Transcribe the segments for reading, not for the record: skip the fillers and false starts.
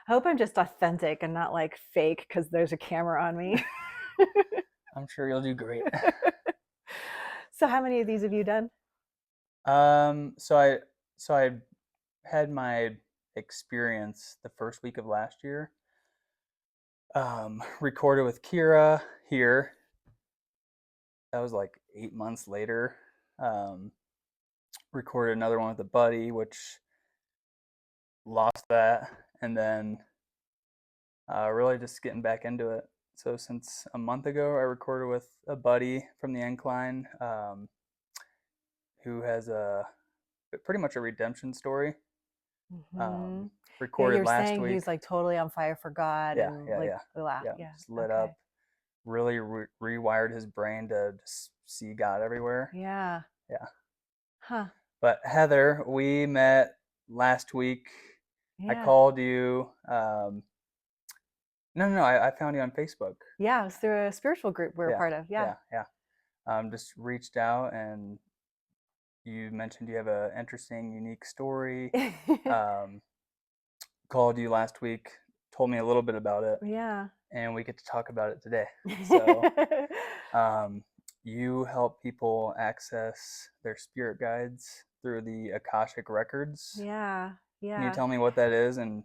I hope I'm just authentic and not like fake because there's a camera on me. I'm sure you'll do great. So how many of these have you done? So I had my experience the first week of last year. Recorded with Kira here. That was like 8 months later. Um, Recorded another one with a buddy, which lost that, and then really just getting back into it. So since a month ago, I recorded with a buddy from the Incline, who has a pretty much a redemption story. Hmm. Um, Yeah, Recorded you're last saying week. he's like totally on fire for God Yeah, and yeah, like yeah, blah. yeah. Yeah. Just lit Okay. up. Really rewired his brain to just see God everywhere. Yeah. Yeah. Huh. But Heather, we met last week. I Yeah. called you. No. I found you on Facebook. Yeah. It's through a spiritual group we're a Yeah, part of. Yeah. yeah. Just reached out, and you mentioned you have a interesting, unique story. Um, Called you last week, told me a little bit about it, Yeah. and we get to talk about it today. So, um, you help people access their spirit guides through the Akashic Records. Yeah. Can you Yeah. tell me what that is and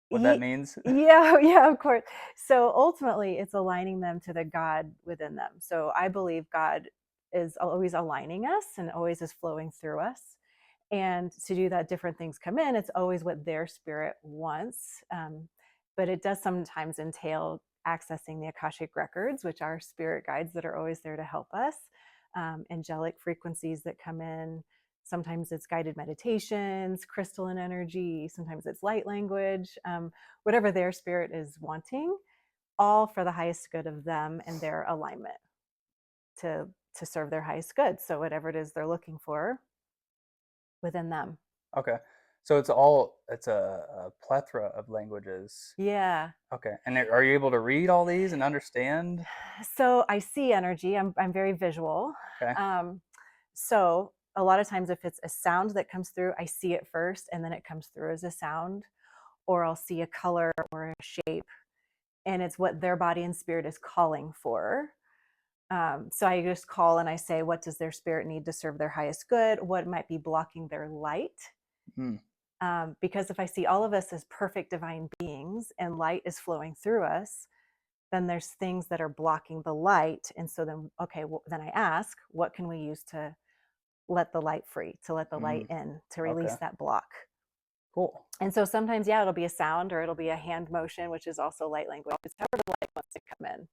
what that Ye- means? Yeah, yeah, of course. So ultimately, it's aligning them to the God within them. So I believe God is always aligning us and always is flowing through us. And to do that, different things come in. It's always what their spirit wants. But it does sometimes entail accessing the Akashic Records, which are spirit guides that are always there to help us, angelic frequencies that come in. Sometimes it's guided meditations, crystalline energy, sometimes it's light language, whatever their spirit is wanting, all for the highest good of them and their alignment to serve their highest good. So whatever it is they're looking for within them. Okay. So it's a plethora of languages. Yeah. Okay. And are you able to read all these and understand? So I see energy. I'm very visual. Okay. Um, so a lot of times if it's a sound that comes through, I see it first and then it comes through as a sound, or I'll see a color or a shape, and it's what their body and spirit is calling for. So I just call and I say, what does their spirit need to serve their highest good? What might be blocking their light? Hmm. Because if I see all of us as perfect divine beings and light is flowing through us, then there's things that are blocking the light. And so then, okay, well, then I ask, what can we use to let the light free, to let the light Hmm. in, to release Okay. that block? Cool. And so sometimes, yeah, it'll be a sound or it'll be a hand motion, which is also light language. It's however the light wants to come in,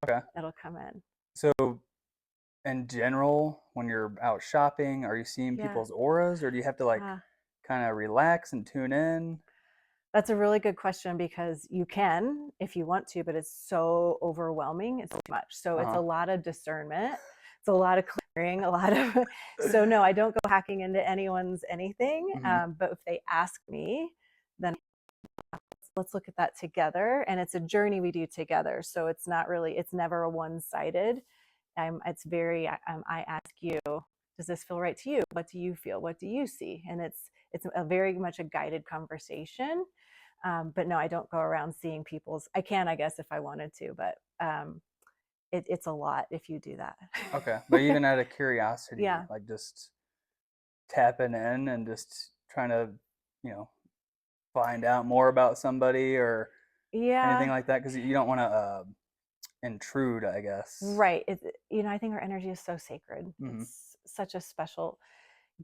Okay. it'll come in. So in general, when you're out shopping, are you seeing Yeah. people's auras, or do you have to like Uh, kind of relax and tune in? that's a really good question because you can if you want to, but it's so overwhelming. It's too much. So it's Uh a lot of discernment. It's a lot of clearing, a lot of. So no, I don't go hacking into anyone's anything. huh. But if they ask me, then let's look at that together. And it's a journey we do together. So it's not really, it's never a one-sided. It's very, I ask you, does this feel right to you? What do you feel? What do you see? And it's a very much a guided conversation. But no, I don't go around seeing people's. I can, I guess, if I wanted to, but it's a lot if you do that. Okay. But even out of curiosity, Yeah, like just tapping in and just trying to, you know, find out more about somebody or anything yeah, like that, because you don't want to intrude, I guess. right. I think our energy is so sacred. Hmm. It's such a special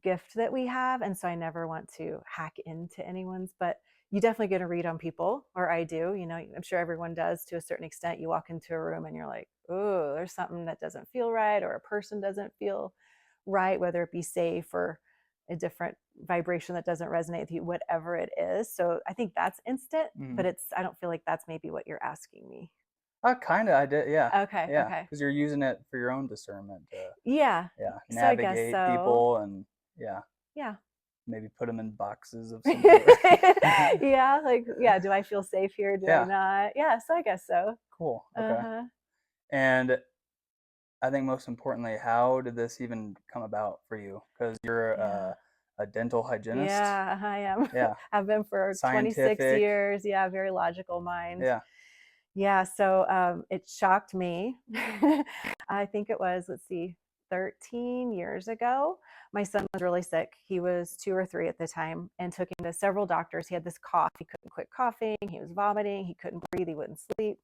gift that we have, and so I never want to hack into anyone's. But you definitely get a read on people, or I do. I'm sure everyone does to a certain extent. You walk into a room and you're like, oh, there's something that doesn't feel right, or a person doesn't feel right, whether it be safe or a different vibration that doesn't resonate with you, whatever it is. So I think that's instant, Hmm. but I don't feel like that's maybe what you're asking me. Kind of, I did, yeah, Okay, yeah, okay. because you're using it for your own discernment to, Yeah. yeah, So I guess navigate so. people and, yeah, Yeah. maybe put them in boxes of some sort. Yeah, like, yeah, do I feel safe here? Do I Yeah, not? Yeah, so I guess so. cool. Okay. Uh-huh. And I think most importantly, how did this even come about for you? Because you're Yeah. a dental hygienist. Yeah, I am. Yeah. I've been for 26 Scientific. years. Yeah, very logical mind. Yeah. Yeah, so it shocked me. I think it was, let's see, 13 years ago. My son was really sick. He was 2 or 3 at the time and took him to several doctors. He had this cough. He couldn't quit coughing. He was vomiting. He couldn't breathe. He wouldn't sleep.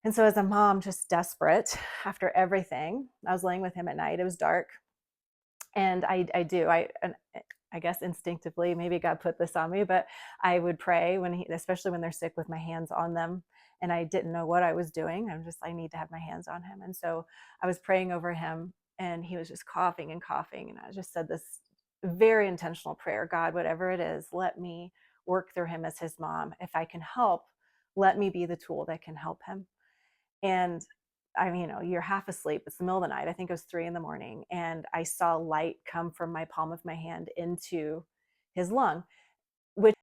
And so, as a mom, just desperate after everything, I was laying with him at night. It was dark. And I guess instinctively, maybe God put this on me, but I would pray especially when they're sick, with my hands on them. And I didn't know what I was doing. I need to have my hands on him. And so I was praying over him, and he was just coughing and coughing. And I just said this very intentional prayer: God, whatever it is, let me work through him as his mom. If I can help, let me be the tool that can help him. And I mean, you're half asleep. It's the middle of the night. I think it was 3 a.m. And I saw light come from my palm of my hand into his lung, which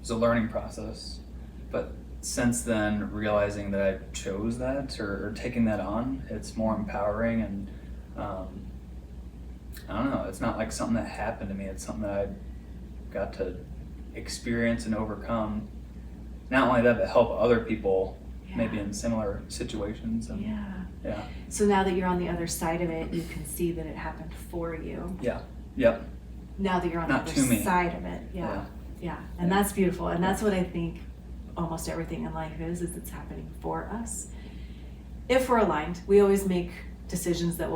It's a learning process. But since then, realizing that I chose that, or taking that on, it's more empowering. And I don't know, it's not like something that happened to me. It's something that I got to experience and overcome. Not only that, but help other people, maybe in similar situations. And yeah. So now that you're on the other side of it, you can see that it happened for you. Yeah. Yep. Now that you're on Not the to other me. side of it. Yeah. And that's beautiful. And that's what I think almost everything in life is it's happening for us. If we're aligned, we always make decisions that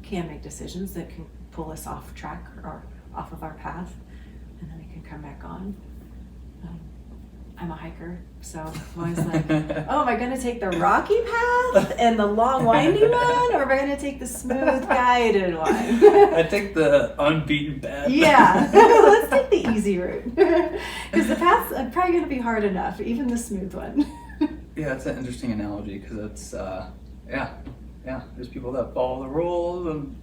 can make decisions that can pull us off track or off of our path, and then we can come back on. I'm a hiker, so I'm always like, oh, am I going to take the rocky path and the long winding one, or am I going to take the smooth guided one? I take the unbeaten path. Yeah, let's take the easy route, because the path's probably going to be hard enough, even the smooth one. Yeah, it's an interesting analogy, because it's there's people that follow the rules, and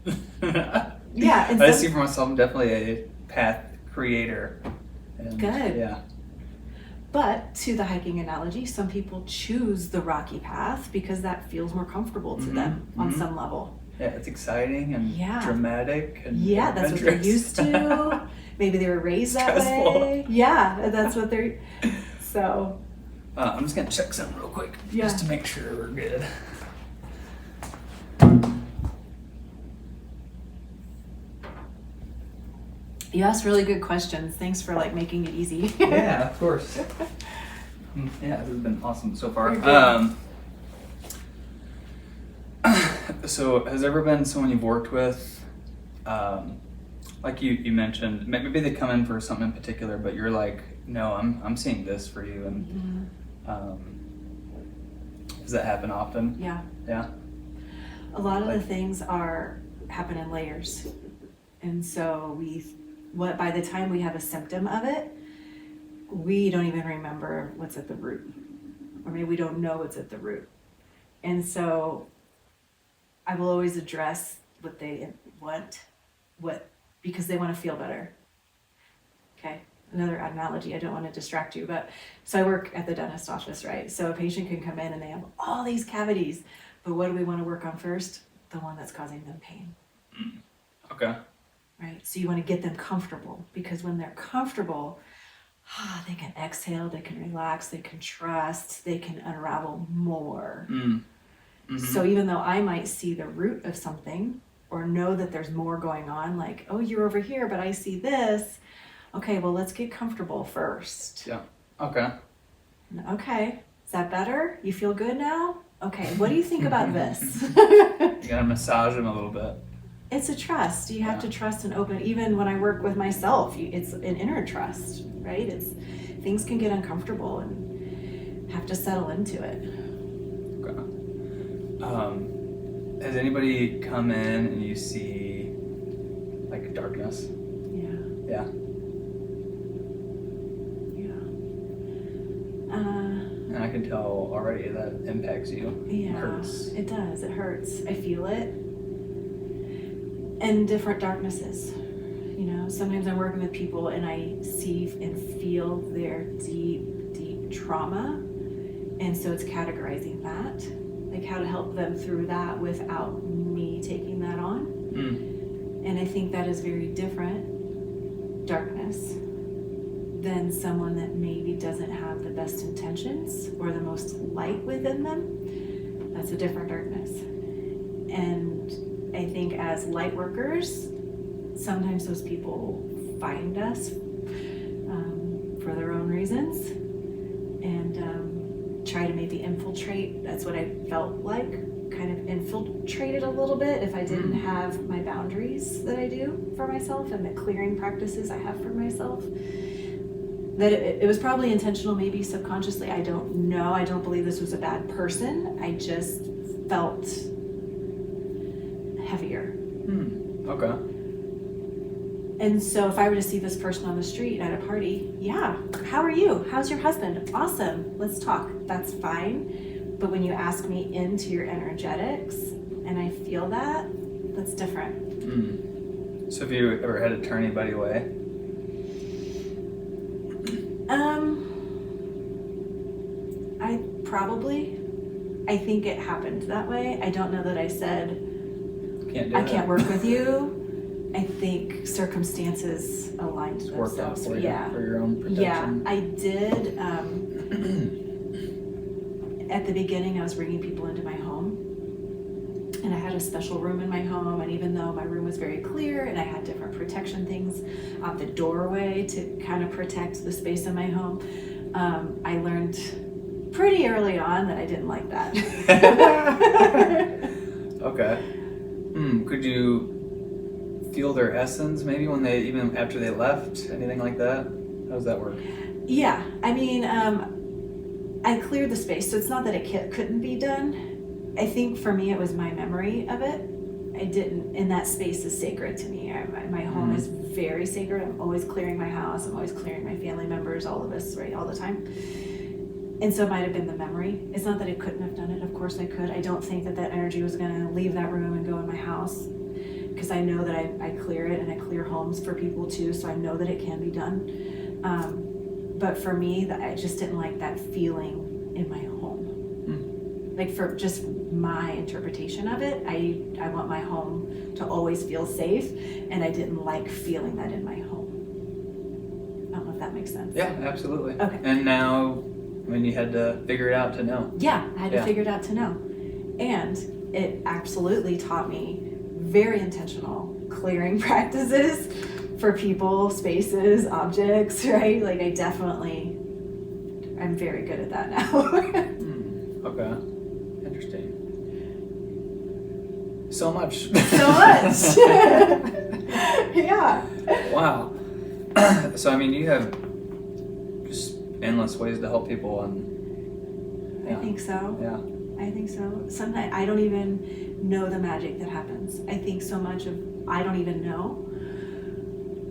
Yeah, I see for myself, I'm definitely a path creator. And good. Yeah. But to the hiking analogy, some people choose the rocky path because that feels more comfortable to them on some level. Yeah, it's exciting and dramatic and that's what they're used to. Maybe they were raised that way. Yeah, that's what they're. So. I'm just gonna check something real quick, just to make sure we're good. You asked really good questions. Thanks for making it easy. Yeah, of course. Yeah, this has been awesome so far. So has there ever been someone you've worked with, like you mentioned, maybe they come in for something in particular, but you're like, no, I'm seeing this for you, and does that happen often? Yeah. Yeah. A lot of the things happen in layers, and so by the time we have a symptom of it, we don't even remember what's at the root, or maybe we don't know what's at the root. And so I will always address what they want, because they want to feel better. Okay, another analogy, I don't want to distract you, but so I work at the dentist office, right? So a patient can come in and they have all these cavities, but what do we want to work on first? The one that's causing them pain. Okay. Right, so you want to get them comfortable, because when they're comfortable, they can exhale, they can relax, they can trust, they can unravel more. So even though I might see the root of something or know that there's more going on, like, oh, you're over here, but I see this. Okay, well, let's get comfortable first. Yeah. Okay. Okay, is that better? You feel good now? Okay, what do you think about this? You gotta massage them a little bit. It's a trust. You have to trust and open. Even when I work with myself, it's an inner trust, right? Things can get uncomfortable and have to settle into it. Okay. Has anybody come in and you see darkness? Yeah. Yeah. And I can tell already that impacts you. Yeah, It hurts. it does. It hurts. I feel it. And different darknesses. You know, sometimes I'm working with people and I see and feel their deep, deep trauma. And so it's categorizing that, like how to help them through that without me taking that on. And I think that is very different darkness than someone that maybe doesn't have the best intentions or the most light within them. That's a different darkness. And I think as light workers, sometimes those people find us for their own reasons and try to maybe infiltrate. That's what I felt like, kind of infiltrated a little bit if I didn't have my boundaries that I do for myself and the clearing practices I have for myself. That it was probably intentional, maybe subconsciously, I don't know. I don't believe this was a bad person. I just felt heavier. Okay. And so if I were to see this person on the street at a party, yeah, how are you? How's your husband? Awesome, let's talk. That's fine. But when you ask me into your energetics and I feel that, that's different. So have you ever had to turn anybody away? I think it happened that way. I don't know that I said, Can't can't work with you. I think circumstances aligned It's worked out themselves. for you, Yeah. for your own protection. Yeah, I did. At the beginning, I was bringing people into my home, and I had a special room in my home. And even though my room was very clear, and I had different protection things out the doorway to kind of protect the space in my home, I learned pretty early on that I didn't like that. Okay. Could you feel their essence maybe when they, even after they left, anything like that? How does that work? Yeah, I mean, I cleared the space, so it's not that it couldn't be done. I think for me, it was my memory of it. I didn't, and that space is sacred to me. My home is very sacred. I'm always clearing my house. I'm always clearing my family members, all of us, right, all the time. And so it might have been the memory. It's not that I couldn't have done it. Of course I could. I don't think that energy was going to leave that room and go in my house, because I know that I clear it, and I clear homes for people too, so I know that it can be done. But for me, I just didn't like that feeling in my home. Like, for just my interpretation of it, I want my home to always feel safe, and I didn't like feeling that in my home. I don't know if that makes sense. Yeah, absolutely. Okay. And now, when you had to figure it out to know. Yeah, I had to figure it out to know. And it absolutely taught me very intentional clearing practices for people, spaces, objects, right? Like, I'm very good at that now. Okay. Interesting. So much. So much. Yeah. Wow. So, I mean, you have just endless ways to help people, and I think so. Yeah. I think so. Sometimes I don't even know the magic that happens. I think so much of, I don't even know.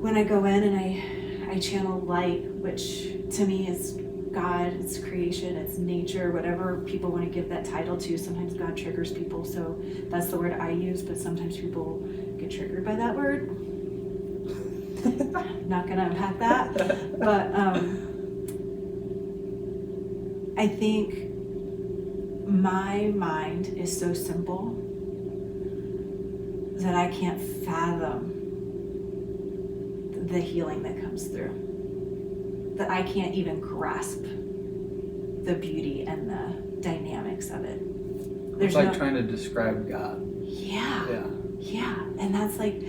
When I go in and I channel light, which to me is God, it's creation, it's nature, whatever people want to give that title to. Sometimes God triggers people, so that's the word I use, but sometimes people get triggered by that word. Not gonna unpack that, but I think my mind is so simple that I can't fathom the healing that comes through. That I can't even grasp the beauty and the dynamics of it. It's like trying to describe God. Yeah. Yeah. Yeah. And that's like,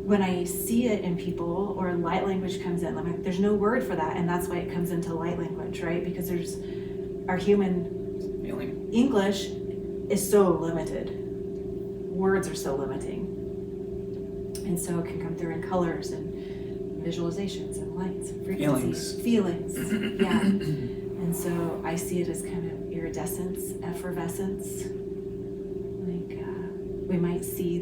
when I see it in people, or light language comes in, like, there's no word for that. And that's why it comes into light language, right? Because our human Feeling. English is so limited. Words are so limiting. And so it can come through in colors and visualizations and lights and frequencies. Feelings. Yeah. And so I see it as kind of iridescence, effervescence. Like, we might see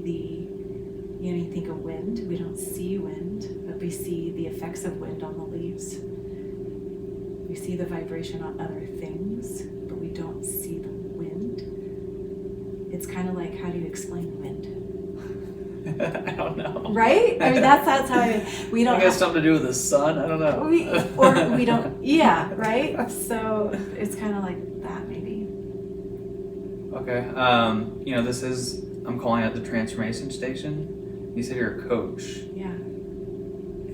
you think of wind. We don't see wind, but we see the effects of wind on the leaves. We see the vibration on other things, but don't see the wind. It's kind of like, how do you explain wind? I don't know. Right? I mean, that's how we don't. I guess something to do with the sun. I don't know. We don't. Yeah, right. So it's kind of like that, maybe. Okay. This is, I'm calling it the transformation station. You said you're a coach. Yeah.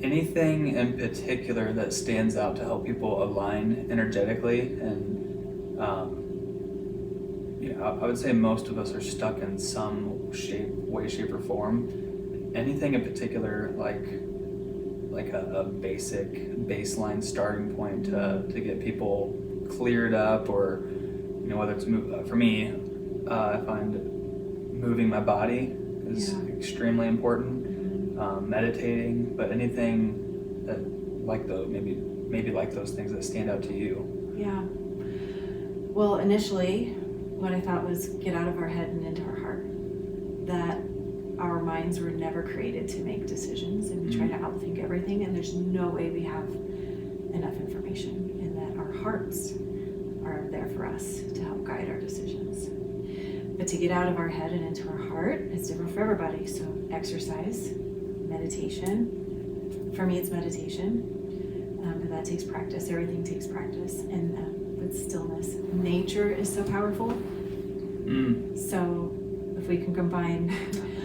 Anything in particular that stands out to help people align energetically? And I would say most of us are stuck in some way, shape, or form. Anything in particular, like a basic baseline starting point to get people cleared up, or whether it's for me, I find moving my body is extremely important. Meditating, but anything that maybe like those things that stand out to you. Yeah. Well, initially, what I thought was get out of our head and into our heart. That our minds were never created to make decisions, and we try to outthink everything, and there's no way we have enough information, and that our hearts are there for us to help guide our decisions. But to get out of our head and into our heart is different for everybody. So exercise, meditation. For me, it's meditation, but that takes practice. Everything takes practice, and with stillness. Nature is so powerful. So if we can combine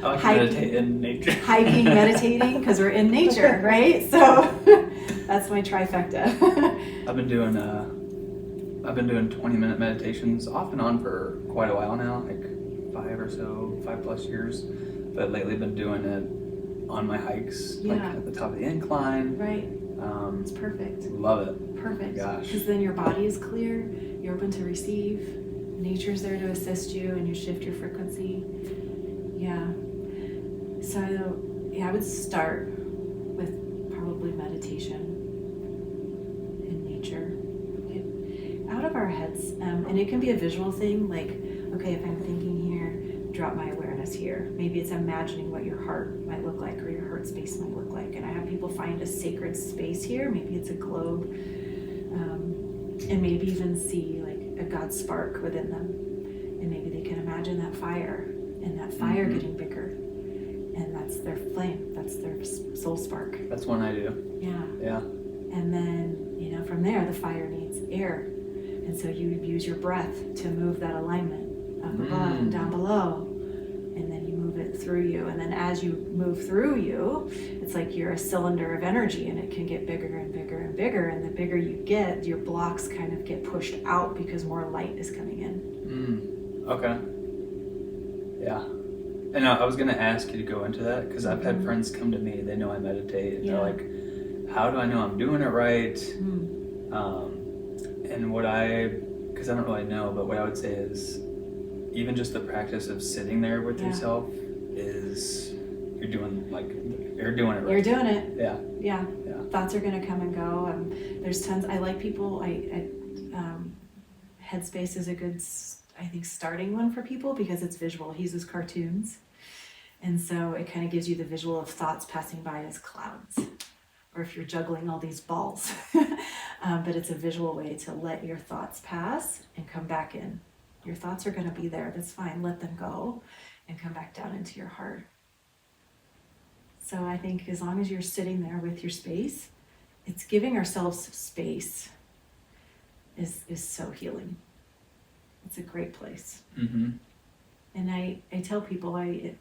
I like meditate in nature. hiking, meditating, because we're in nature, right? So that's my trifecta. I've been doing 20-minute meditations off and on for quite a while now, like 5+ years. But lately been doing it on my hikes, like at the top of the incline. Right. It's perfect. Love it. Perfect. Gosh. Because then your body is clear, you're open to receive, nature's there to assist you, and you shift your frequency. Yeah. So, I would start with probably meditation in nature. Get out of our heads. And it can be a visual thing, like, okay, if I'm thinking here, drop my awareness here. Maybe it's imagining what your heart might look like, or your heart space might look like. And I have people find a sacred space here. Maybe it's a globe. And maybe even see like a God spark within them. And maybe they can imagine that fire, and that fire getting bigger. And that's their flame. That's their soul spark. That's one I do. Yeah. And then, from there, the fire needs air. And so you use your breath to move that alignment up above and down below. And then you move it through you. And then as you move through you, it's like you're a cylinder of energy, and it can get bigger and bigger and bigger. And the bigger you get, your blocks kind of get pushed out because more light is coming in. Okay. Yeah. And I was going to ask you to go into that, because I've had friends come to me, they know I meditate, and they're like, how do I know I'm doing it right? And because I don't really know, but what I would say is, even just the practice of sitting there with yourself is, you're doing it right. You're doing it. Yeah. Thoughts are going to come and go. There's tons. I like people. Headspace is a good, I think, starting one for people, because it's visual. He uses cartoons. And so it kind of gives you the visual of thoughts passing by as clouds, or if you're juggling all these balls. But it's a visual way to let your thoughts pass and come back in. Your thoughts are going to be there. That's fine. Let them go and come back down into your heart. So I think as long as you're sitting there with your space, it's giving ourselves space is so healing. It's a great place. And I tell people, I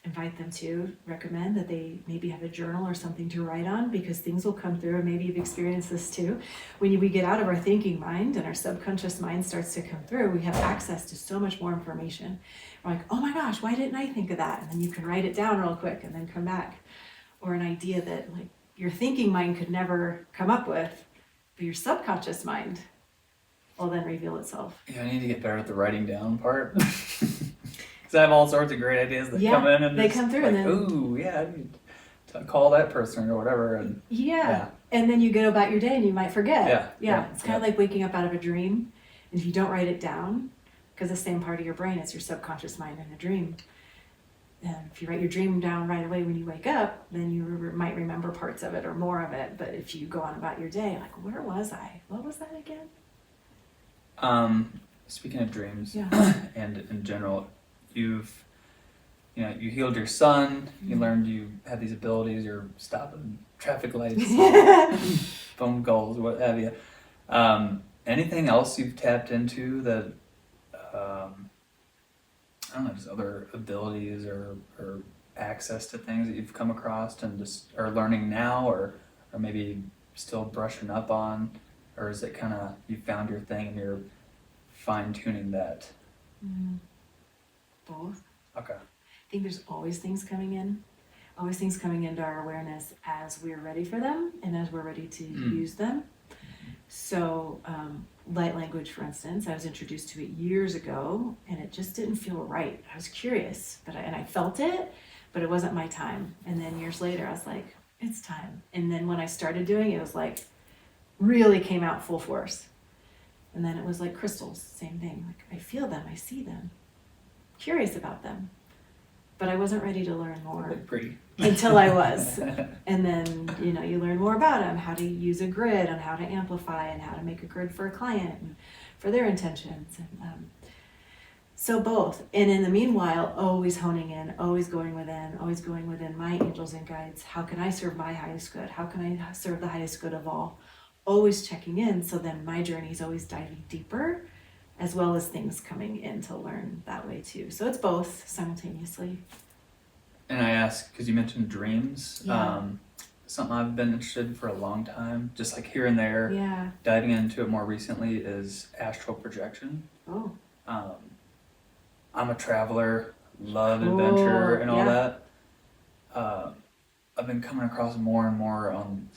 invite them to recommend that they maybe have a journal or something to write on, because things will come through, and maybe you've experienced this too. When we get out of our thinking mind and our subconscious mind starts to come through, we have access to so much more information. We're like, oh my gosh, why didn't I think of that? And then you can write it down real quick and then come back. Or an idea that like your thinking mind could never come up with, but your subconscious mind will then reveal itself. Yeah, I need to get better at the writing down part. Because I have all sorts of great ideas that come in, and they come through, like, and then, ooh, yeah, I need to call that person or whatever. And and then you go about your day and you might forget. Yeah. It's kind of like waking up out of a dream, and if you don't write it down, because the same part of your brain is your subconscious mind in a dream. And if you write your dream down right away when you wake up, then you might remember parts of it or more of it. But if you go on about your day, like, where was I? What was that again? speaking of dreams, Yeah. and in general, you healed your son. You learned you had these abilities. You're stopping traffic lights, phone calls, what have you. Anything else you've tapped into that, I don't know, just other abilities or access to things that you've come across and just are learning now, or maybe still brushing up on, or is it kind of you found your thing and you're fine tuning that? Both. Okay. I think there's always things coming into our awareness as we're ready for them and as we're ready to use them. So light language, for instance, I was introduced to it years ago and it just didn't feel right. I was curious, and I felt it, but it wasn't my time. And then years later, I was like, it's time. And then when I started doing it, it was like really came out full force. And then it was like crystals, same thing. Like I feel them, I see them, curious about them, but I wasn't ready to learn more. Look pretty. Until I was. And then, you learn more about them, how to use a grid, on how to amplify and how to make a grid for a client and for their intentions. And so both. And in the meanwhile, always honing in, always going within my angels and guides. How can I serve my highest good? How can I serve the highest good of all? Always checking in. So then my journey is always diving deeper, as well as things coming in to learn that way too. So it's both simultaneously. And I ask because you mentioned dreams. Yeah. Something I've been interested in for a long time, just like here and there. Yeah. Diving into it more recently is astral projection. Oh. I'm a traveler, love adventure and all that. I've been coming across more and more on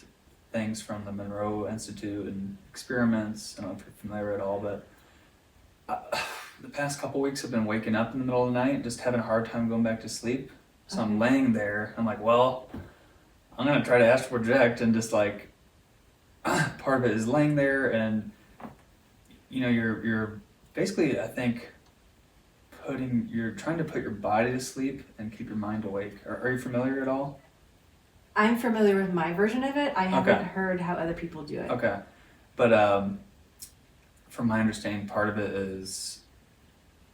things from the Monroe Institute and experiments. I don't know if you're familiar at all, but the past couple weeks I've been waking up in the middle of the night, just having a hard time going back to sleep. So I'm laying there. I'm like, well, I'm gonna try to astral project, and just like part of it is laying there, and you're basically, I think, you're trying to put your body to sleep and keep your mind awake. Are you familiar at all? I'm familiar with my version of it. I haven't heard how other people do it. Okay, but from my understanding, part of it is,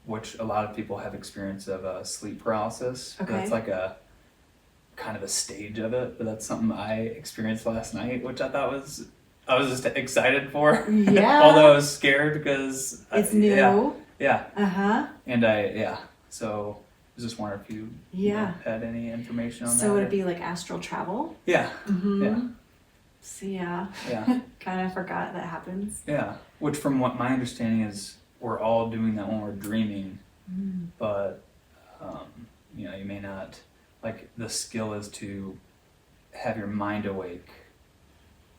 which a lot of people have experience of, sleep paralysis. Okay. That's like a kind of a stage of it, but that's something I experienced last night, which I thought I was just excited for. Yeah. Although I was scared because it's new. Yeah. Uh-huh. And so I was just wondering if you had any information on that. So would it be like astral travel? Yeah. Mm-hmm. Yeah. So yeah. Yeah. Kind of forgot that happens. Yeah. Which, from what my understanding is, we're all doing that when we're dreaming, but you may not, like, the skill is to have your mind awake,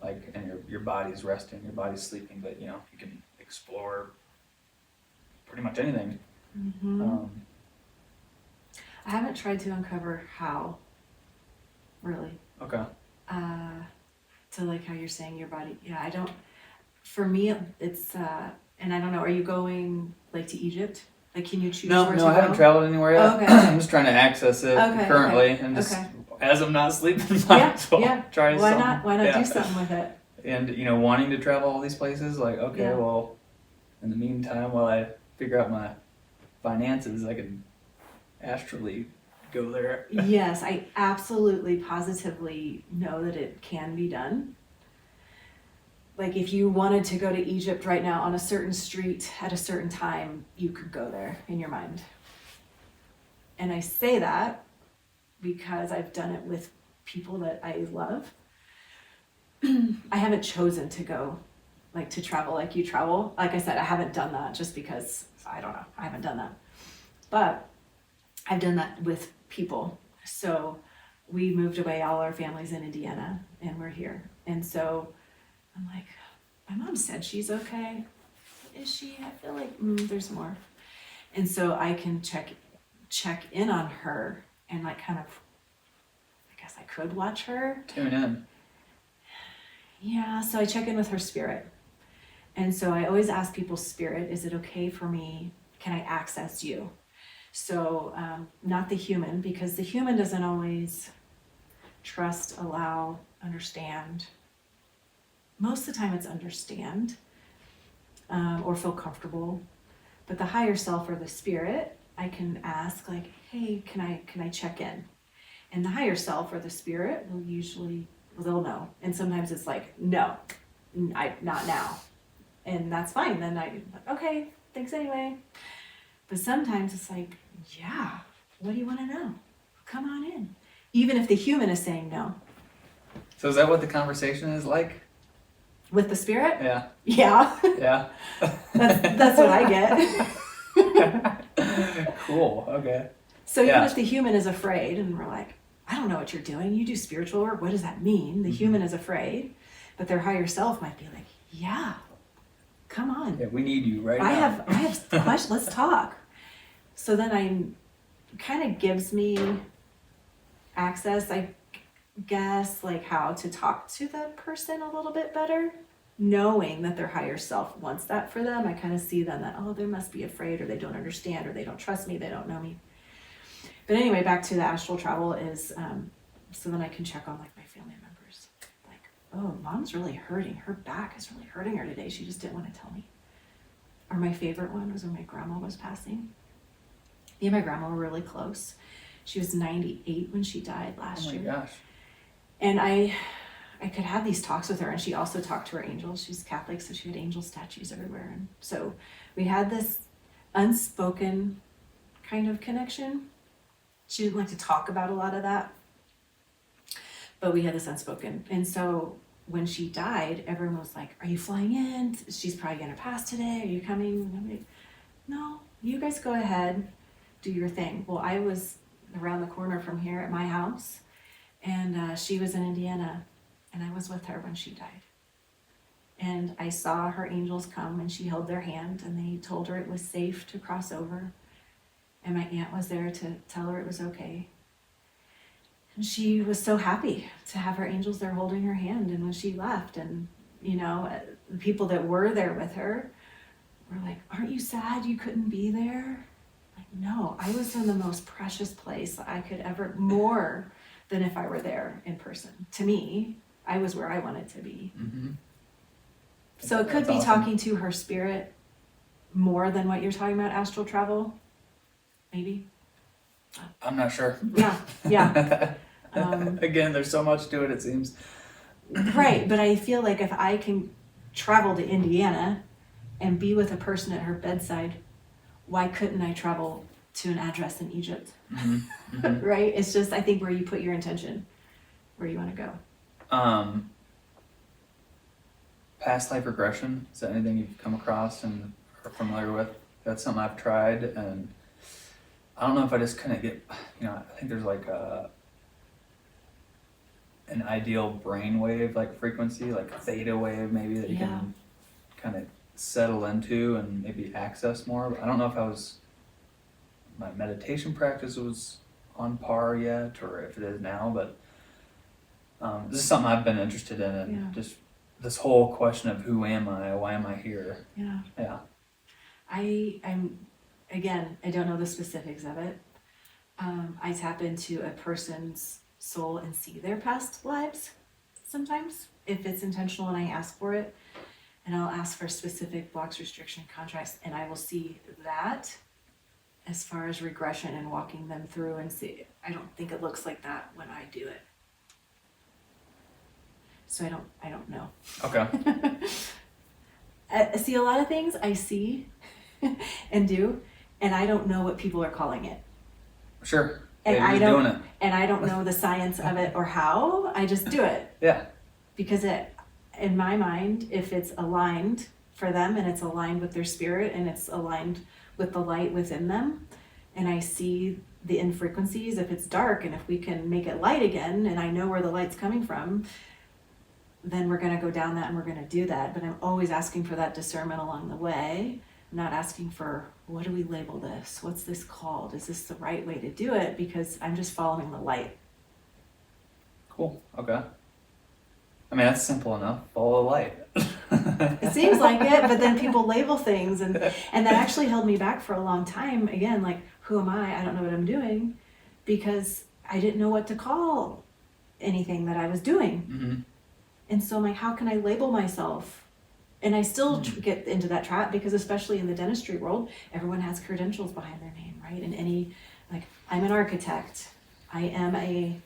like, and your body's resting, your body's sleeping, but you can explore pretty much anything. I haven't tried to uncover how, really. Okay. So like how you're saying your body, I don't, for me, it's, and I don't know, are you going like to Egypt? Like, can you choose where to go? No, I haven't traveled anywhere yet. Okay. I'm just trying to access it currently, and just as I'm not sleeping, might as well try Why something. not? Why not do something with it? And wanting to travel all these places, like, okay, well, in the meantime, while I figure out my finances, I can astrally go there. Yes, I absolutely, positively know that it can be done. Like, if you wanted to go to Egypt right now on a certain street at a certain time, you could go there in your mind. And I say that because I've done it with people that I love. I haven't chosen to go, like, to travel like you travel. Like I said, I haven't done that just because, I don't know, I haven't done that. But I've done that with people. So we moved away, all our families in Indiana, and we're here. And so I'm like, my mom said she's okay. Is she? I feel like there's more. And so I can check in on her and, like, kind of, I guess I could watch her. Tune in. Yeah, so I check in with her spirit. And so I always ask people, spirit, is it okay for me? Can I access you? So not the human, because the human doesn't always trust, allow, understand. Most of the time it's understand or feel comfortable. But the higher self or the spirit, I can ask like, hey, can I check in? And the higher self or the spirit will usually, well, they'll know. And sometimes it's like, no, not now. And that's fine. Then okay, thanks anyway. But sometimes it's like, yeah, what do you want to know? Come on in. Even if the human is saying no. So is that what the conversation is like? With the spirit? Yeah. Yeah. Yeah. That's what I get. Cool. Okay. So even if the human is afraid and we're like, I don't know what you're doing. You do spiritual work. What does that mean? The human is afraid, but their higher self might be like, yeah, come on. Yeah, we need you right now. I have questions. Let's talk. So then kind of gives me access, I guess, like how to talk to the person a little bit better, knowing that their higher self wants that for them. I kind of see them that, oh, they must be afraid, or they don't understand, or they don't trust me, they don't know me. But anyway, back to the astral travel is, so then I can check on like my family members. Like, oh, mom's really hurting. Her back is really hurting her today. She just didn't want to tell me. Or my favorite one was when my grandma was passing. Me and my grandma were really close. She was 98 when she died last year. Oh my gosh. And I could have these talks with her, and she also talked to her angels. She's Catholic, so she had angel statues everywhere. And so we had this unspoken kind of connection. She didn't like to talk about a lot of that, but we had this unspoken. And so when she died, everyone was like, are you flying in? She's probably going to pass today. Are you coming? And I'm like, no, you guys go ahead, do your thing. Well, I was around the corner from here at my house, and she was in Indiana, and I was with her when she died. And I saw her angels come, and she held their hand, and they told her it was safe to cross over. And my aunt was there to tell her it was okay. And she was so happy to have her angels there holding her hand. And when she left, and the people that were there with her were like, aren't you sad you couldn't be there? Like, no, I was in the most precious place I could ever, more than if I were there in person. To me, I was where I wanted to be. Mm-hmm. So it could be awesome. Talking to her spirit more than what you're talking about, astral travel. Maybe. I'm not sure. Yeah. Again, there's so much to it, it seems. Right, but I feel like if I can travel to Indiana and be with a person at her bedside, why couldn't I travel to an address in Egypt? Mm-hmm. Mm-hmm. Right? It's just, I think, where you put your intention, where you want to go. Past life regression, is that anything you've come across and are familiar with? That's something I've tried, and I don't know if I just couldn't get, I think there's like an ideal brainwave like frequency, like a theta wave maybe, that you can kind of settle into and maybe access more. But I don't know if my meditation practice was on par yet, or if it is now, but this is something I've been interested in, and just this whole question of who am I, why am I here? Yeah. I'm again, I don't know the specifics of it. I tap into a person's soul and see their past lives sometimes, if it's intentional and I ask for it. And I'll ask for specific blocks, restriction, contracts, and I will see that as far as regression and walking them through and see. I don't think it looks like that when I do it. So I don't know. Okay. I see a lot of things I see and do, and I don't know what people are calling it. Sure. And I don't doing it. And I don't know the science of it or how. I just do it. Yeah. Because in my mind, if it's aligned for them and it's aligned with their spirit and it's aligned with the light within them, and I see the infrequencies, if it's dark and if we can make it light again and I know where the light's coming from, then we're going to go down that and we're going to do that. But I'm always asking for that discernment along the way. I'm not asking for, what do we label this? What's this called? Is this the right way to do it? Because I'm just following the light. Cool. Okay. I mean, that's simple enough. Follow the light. It seems like it, but then people label things, and that actually held me back for a long time. Again, like, who am I? I don't know what I'm doing, because I didn't know what to call anything that I was doing. Mm-hmm. And so I'm like, how can I label myself And I still get into that trap because especially in the dentistry world, everyone has credentials behind their name, right? And like, I'm an architect. I am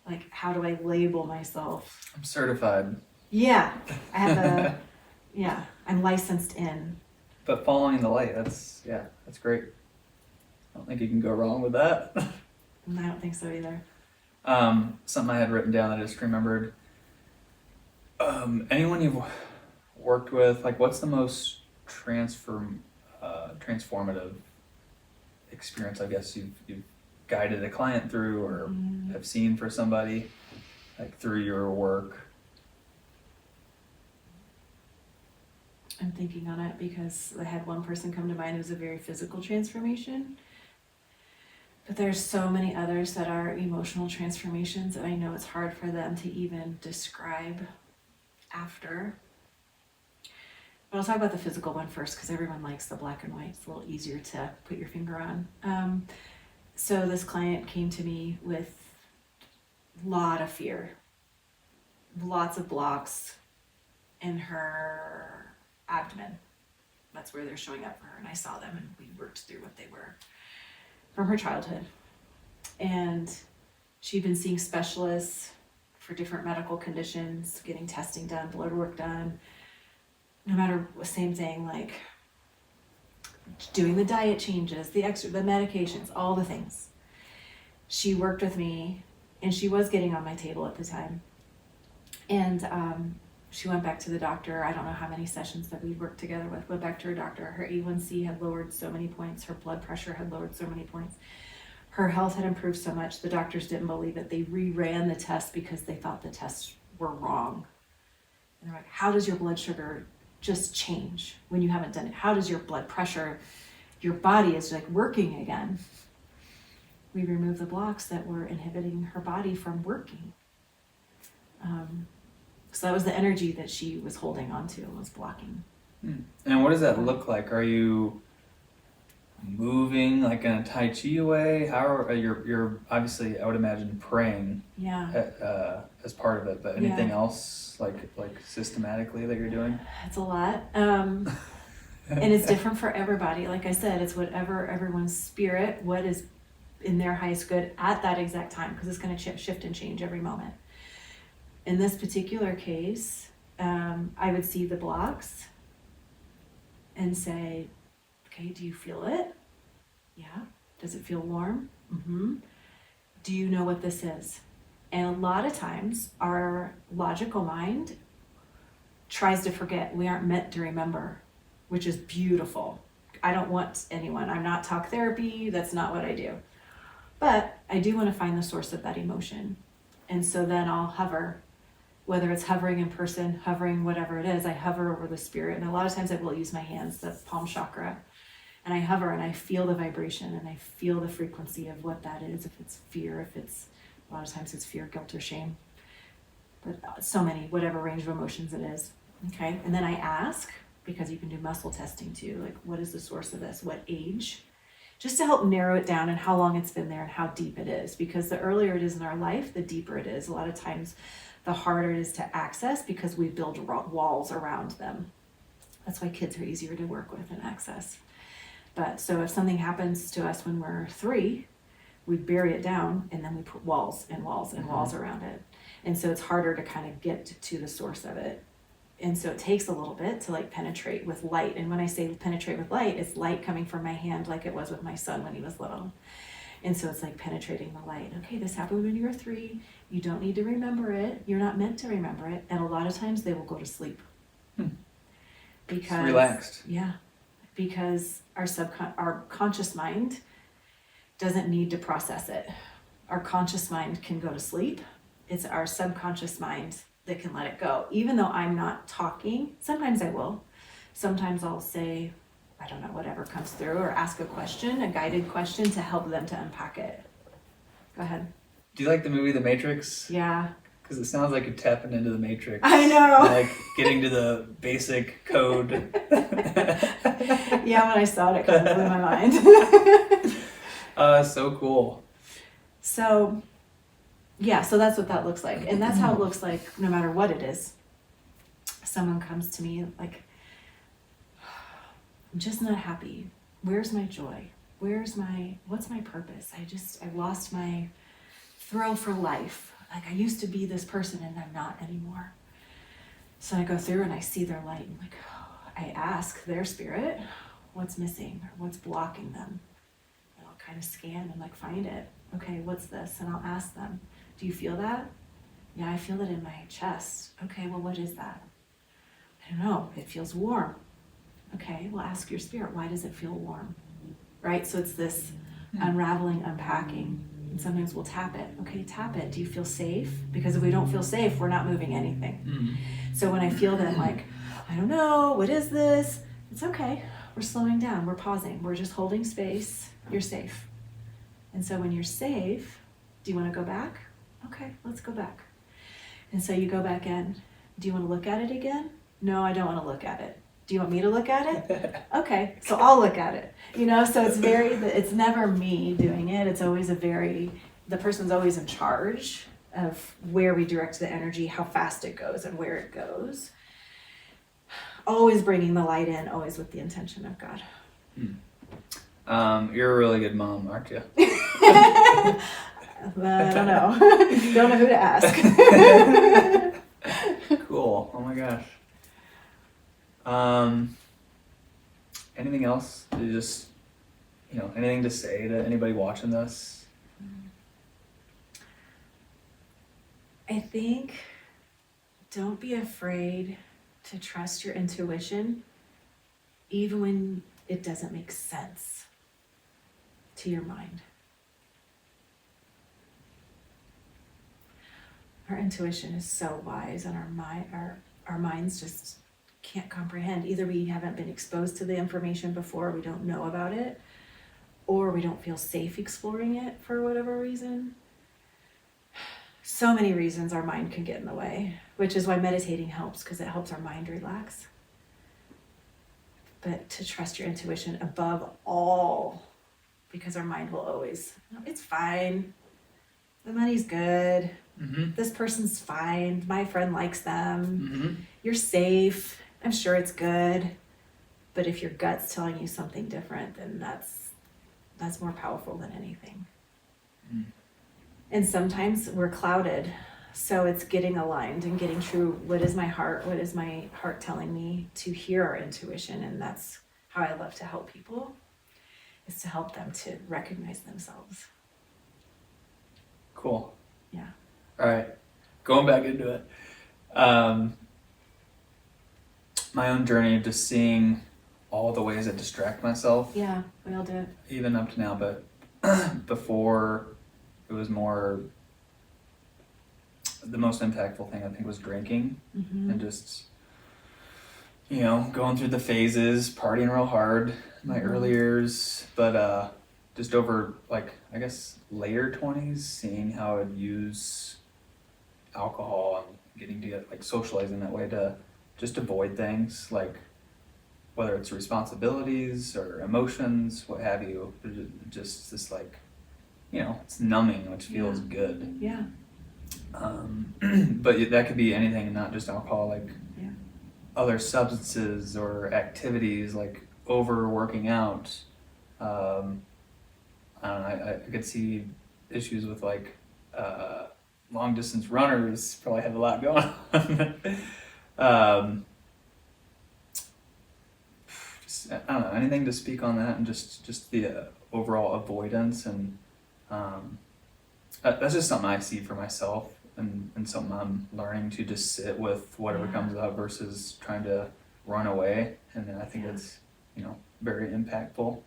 like, how do I label myself? I'm certified. Yeah, I have yeah, I'm licensed in. But following the light, that's great. I don't think you can go wrong with that. I don't think so either. Something I had written down that I just remembered. Anyone you've worked with, like, what's the most transformative experience, I guess, you've guided a client through or have seen for somebody, like, through your work? I'm thinking on it because I had one person come to mind. It was a very physical transformation. But there's so many others that are emotional transformations, and I know it's hard for them to even describe after. But I'll talk about the physical one first because everyone likes the black and white. It's a little easier to put your finger on. So this client came to me with a lot of fear, lots of blocks in her abdomen. That's where they're showing up for her, and I saw them and we worked through what they were from her childhood. And she'd been seeing specialists for different medical conditions, getting testing done, blood work done, no matter, same thing, like doing the diet changes, the medications, all the things. She worked with me, and she was getting on my table at the time. And she went back to the doctor. I don't know how many sessions that we worked together with. Went back to her doctor. Her A1C had lowered so many points. Her blood pressure had lowered so many points. Her health had improved so much. The doctors didn't believe it. They reran the test because they thought the tests were wrong. And they're like, how does your blood sugar just change when you haven't done it? How does your blood pressure, your body is like working again? We removed the blocks that were inhibiting her body from working. So that was the energy that she was holding on to, was blocking. And what does that look like? Are you moving like in a Tai Chi way? How are you're obviously, I would imagine, praying as part of it, but anything else like systematically that you're doing? It's a lot. And it's different for everybody. Like I said, it's whatever everyone's spirit, what is in their highest good at that exact time, because it's going to shift and change every moment. In this particular case, I would see the blocks and say, okay, do you feel it? Yeah. Does it feel warm? Mm-hmm. Do you know what this is? And a lot of times our logical mind tries to forget. We aren't meant to remember, which is beautiful. I don't want anyone. I'm not talk therapy. That's not what I do. But I do want to find the source of that emotion. And so then I'll hover, whether it's hovering in person, hovering whatever it is, I hover over the spirit. And a lot of times I will use my hands, the palm chakra, and I hover and I feel the vibration and I feel the frequency of what that is. If it's fear, if it's, a lot of times it's fear, guilt, or shame. But so many, whatever range of emotions it is. Okay, and then I ask, because you can do muscle testing too, like what is the source of this, what age? Just to help narrow it down and how long it's been there and how deep it is. Because the earlier it is in our life, the deeper it is. A lot of times the harder it is to access because we build walls around them. That's why kids are easier to work with and access. But so if something happens to us when we're 3, we bury it down and then we put walls and walls and walls around it. And so it's harder to kind of get to the source of it. And so it takes a little bit to like penetrate with light. And when I say penetrate with light, it's light coming from my hand like it was with my son when he was little. And so it's like penetrating the light. Okay, this happened when you were 3. You don't need to remember it. You're not meant to remember it. And a lot of times they will go to sleep. Because it's relaxed. Yeah. Because our conscious mind doesn't need to process it. Our conscious mind can go to sleep. It's our subconscious mind that can let it go. Even though I'm not talking, sometimes I will. Sometimes I'll say, I don't know, whatever comes through, or ask a question, a guided question to help them to unpack it. Go ahead. Do you like the movie The Matrix? Yeah. Because it sounds like you're tapping into the Matrix. I know. Like getting to the basic code. Yeah, when I saw it, it kind of blew my mind. So cool. So, yeah, so that's what that looks like. And that's how it looks like no matter what it is. someone comes to me like, I'm just not happy. Where's my joy? What's my purpose? I lost my thrill for life. Like I used to be this person and I'm not anymore. So I go through and I see their light and like, I ask their spirit, what's missing or what's blocking them? And I'll kind of scan and like find it. Okay, what's this? And I'll ask them, do you feel that? Yeah, I feel it in my chest. Okay, well, what is that? I don't know, it feels warm. Okay, well, ask your spirit, why does it feel warm? Right, so it's this unraveling, unpacking. And sometimes we'll tap it. Okay, tap it. Do you feel safe? Because if we don't feel safe, we're not moving anything. Mm-hmm. So when I feel that I'm like, I don't know, what is this? It's okay. We're slowing down. We're pausing. We're just holding space. You're safe. And so when you're safe, do you want to go back? Okay, let's go back. And so you go back in. Do you want to look at it again? No, I don't want to look at it. Do you want me to look at it? Okay, so I'll look at it. So it's never me doing it. It's always the person's always in charge of where we direct the energy, how fast it goes and where it goes. Always bringing the light in, always with the intention of God. You're a really good mom, aren't you? I don't know. Don't know who to ask. Cool. Oh my gosh. Anything else? Anything to say to anybody watching this? I think don't be afraid to trust your intuition, even when it doesn't make sense to your mind. Our intuition is so wise, and our minds just can't comprehend. Either we haven't been exposed to the information before, we don't know about it, or we don't feel safe exploring it for whatever reason. So many reasons our mind can get in the way, which is why meditating helps, because it helps our mind relax. But to trust your intuition above all, because our mind will always, it's fine. The money's good. Mm-hmm. This person's fine. My friend likes them. Mm-hmm. You're safe. I'm sure it's good. But if your gut's telling you something different, then that's more powerful than anything. Mm. And sometimes we're clouded. So it's getting aligned and getting true. What is my heart? What is my heart telling me? To hear our intuition. And that's how I love to help people, is to help them to recognize themselves. Cool. Yeah. All right. Going back into it. My own journey of just seeing all the ways I distract myself. Yeah, we all do it. Even up to now, but before it was more, the most impactful thing I think was drinking. Mm-hmm. And just, going through the phases, partying real hard in my early years, but just over later 20s, seeing how I'd use alcohol and getting to get socializing that way to just avoid things, like whether it's responsibilities or emotions, what have you. Just this it's numbing, which feels good. Yeah. But that could be anything, not just alcohol, other substances or activities, like over working out. I don't know, I could see issues with long distance runners probably have a lot going on. I don't know, anything to speak on that, and just the overall avoidance, and that's just something I see for myself, and something I'm learning to just sit with whatever comes up versus trying to run away. And then I think it's very impactful.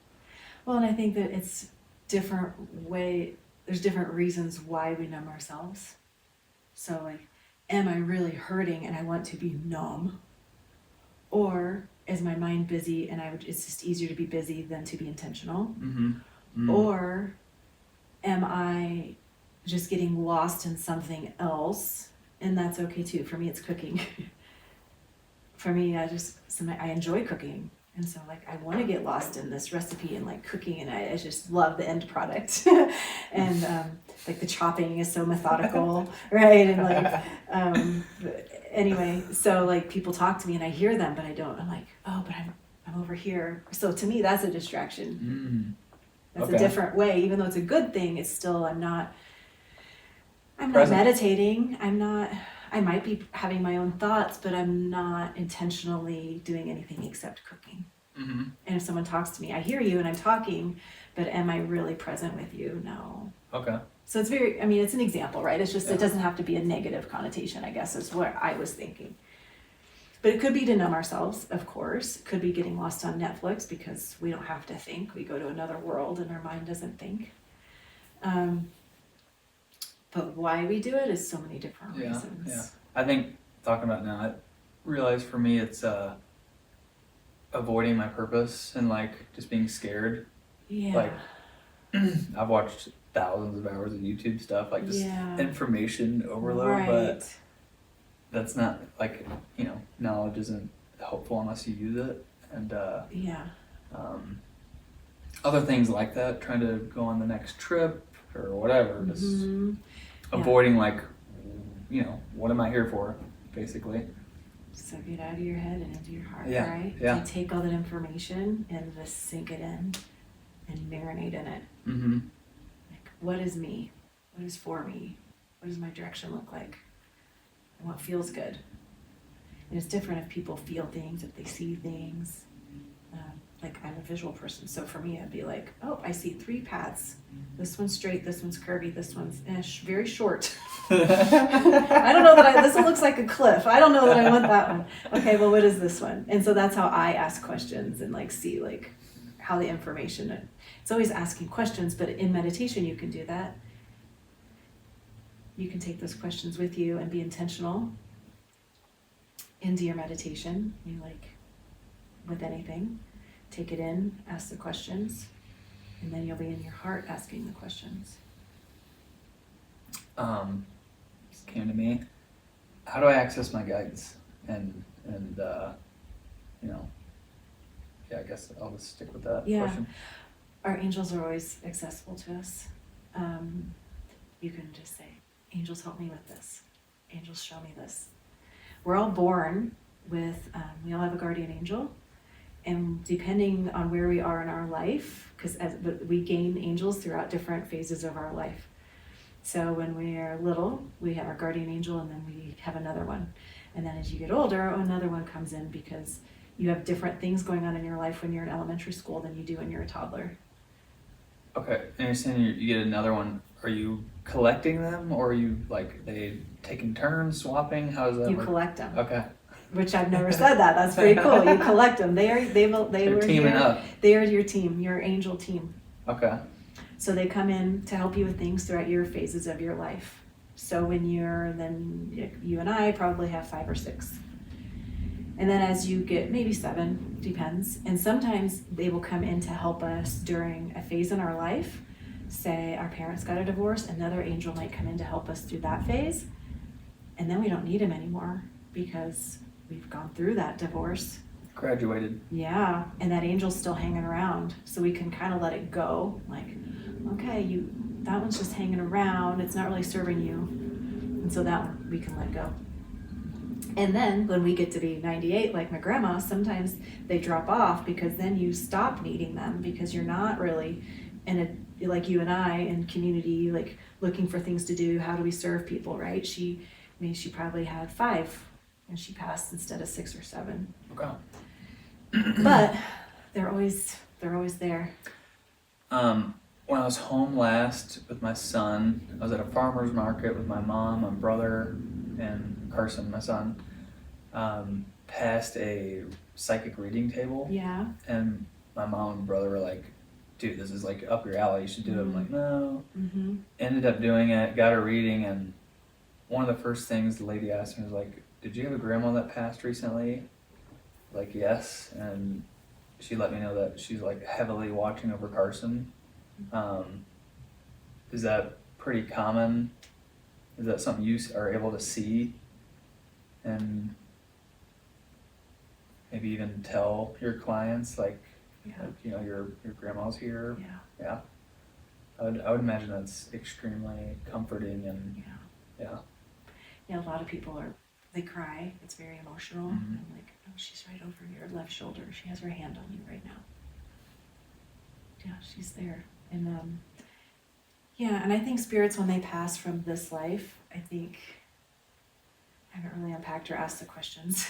Well, and I think that it's there's different reasons why we numb ourselves. So am I really hurting and I want to be numb? Or is my mind busy and it's just easier to be busy than to be intentional? Mm-hmm. Mm-hmm. Or am I just getting lost in something else? And that's okay too. For me, it's cooking. For me, I enjoy cooking. And so I want to get lost in this recipe and cooking, and I just love the end product. And the chopping is so methodical, right? And anyway, so like people talk to me and I hear them, but I don't. I'm like, oh, but I'm over here. So to me, that's a distraction. That's a different way. Even though it's a good thing, it's still I'm not meditating. I might be having my own thoughts, but I'm not intentionally doing anything except cooking. And if someone talks to me, I hear you and I'm talking, but am I really present with you? No. Okay. So it's very, I mean, it's an example, right? It's just, it doesn't have to be a negative connotation, I guess, is what I was thinking. But it could be to numb ourselves, of course. It could be getting lost on Netflix because we don't have to think. We go to another world and our mind doesn't think. But why we do it is so many different reasons. Yeah. I think talking about it now, I realize for me it's avoiding my purpose and like just being scared. Yeah. Like I've watched thousands of hours of YouTube stuff, like just information overload, but that's not like, you know, knowledge isn't helpful unless you use it. And other things like that, trying to go on the next trip or whatever, just avoiding like, you know, what am I here for, basically. So get out of your head and into your heart, right? Yeah. So take all that information and just sink it in and marinate in it. Like, what is me? What is for me? What does my direction look like? And what feels good? And it's different if people feel things, if they see things. Like I'm a visual person, so for me, I'd be like, oh, I see 3 paths. This one's straight, this one's curvy, this one's very short. I don't know that this one looks like a cliff. I don't know that I want that one. Okay, well, what is this one? And so that's how I ask questions and like see like how the information, it's always asking questions, but in meditation, you can do that. You can take those questions with you and be intentional into your meditation. You like with anything. Take it in, ask the questions, and then you'll be in your heart asking the questions. Just came to me. How do I access my guides? And you know, yeah, I guess I'll just stick with that question. Our angels are always accessible to us. You can just say, angels, help me with this. Angels, show me this. We're all born with, we all have a guardian angel. And depending on where we are in our life, because we gain angels throughout different phases of our life. So when we are little, we have our guardian angel, and then we have another one. And then as you get older, another one comes in because you have different things going on in your life when you're in elementary school than you do when you're a toddler. Okay, and you're saying you get another one. Are you collecting them, or are you like they taking turns swapping? How does that work? You collect them. Okay. Which I've never said that. That's pretty cool. You collect them. They're teaming up. They are your team, your angel team. Okay. So they come in to help you with things throughout your phases of your life. So when you and I probably have 5 or 6. And then as you get maybe 7, depends. And sometimes they will come in to help us during a phase in our life. Say our parents got a divorce, another angel might come in to help us through that phase. And then we don't need him anymore because we've gone through that divorce. Graduated. Yeah, and that angel's still hanging around, so we can kind of let it go. Like, okay, that one's just hanging around. It's not really serving you, and so that one we can let go. And then when we get to be 98, like my grandma, sometimes they drop off because then you stop needing them because you're not really like you and I in community, like looking for things to do. How do we serve people, right? She probably had 5. And she passed instead of 6 or 7. Okay. But they're always there. When I was home last with my son, I was at a farmer's market with my mom, my brother, and Carson, my son. Passed a psychic reading table. Yeah. And my mom and brother were like, dude, this is like up your alley. You should do it. I'm like, no. Ended up doing it, got a reading, and one of the first things the lady asked me was like, did you have a grandma that passed recently? Like, yes. And she let me know that she's like heavily watching over Carson. Is that pretty common? Is that something you are able to see and maybe even tell your clients, like you know, your grandma's here? Yeah. I would imagine that's extremely comforting and Yeah, a lot of people are they cry. It's very emotional. Mm-hmm. I'm like, oh, she's right over your left shoulder. She has her hand on you right now. Yeah, she's there. And yeah, and I think spirits, when they pass from this life, I think, I haven't really unpacked or asked the questions.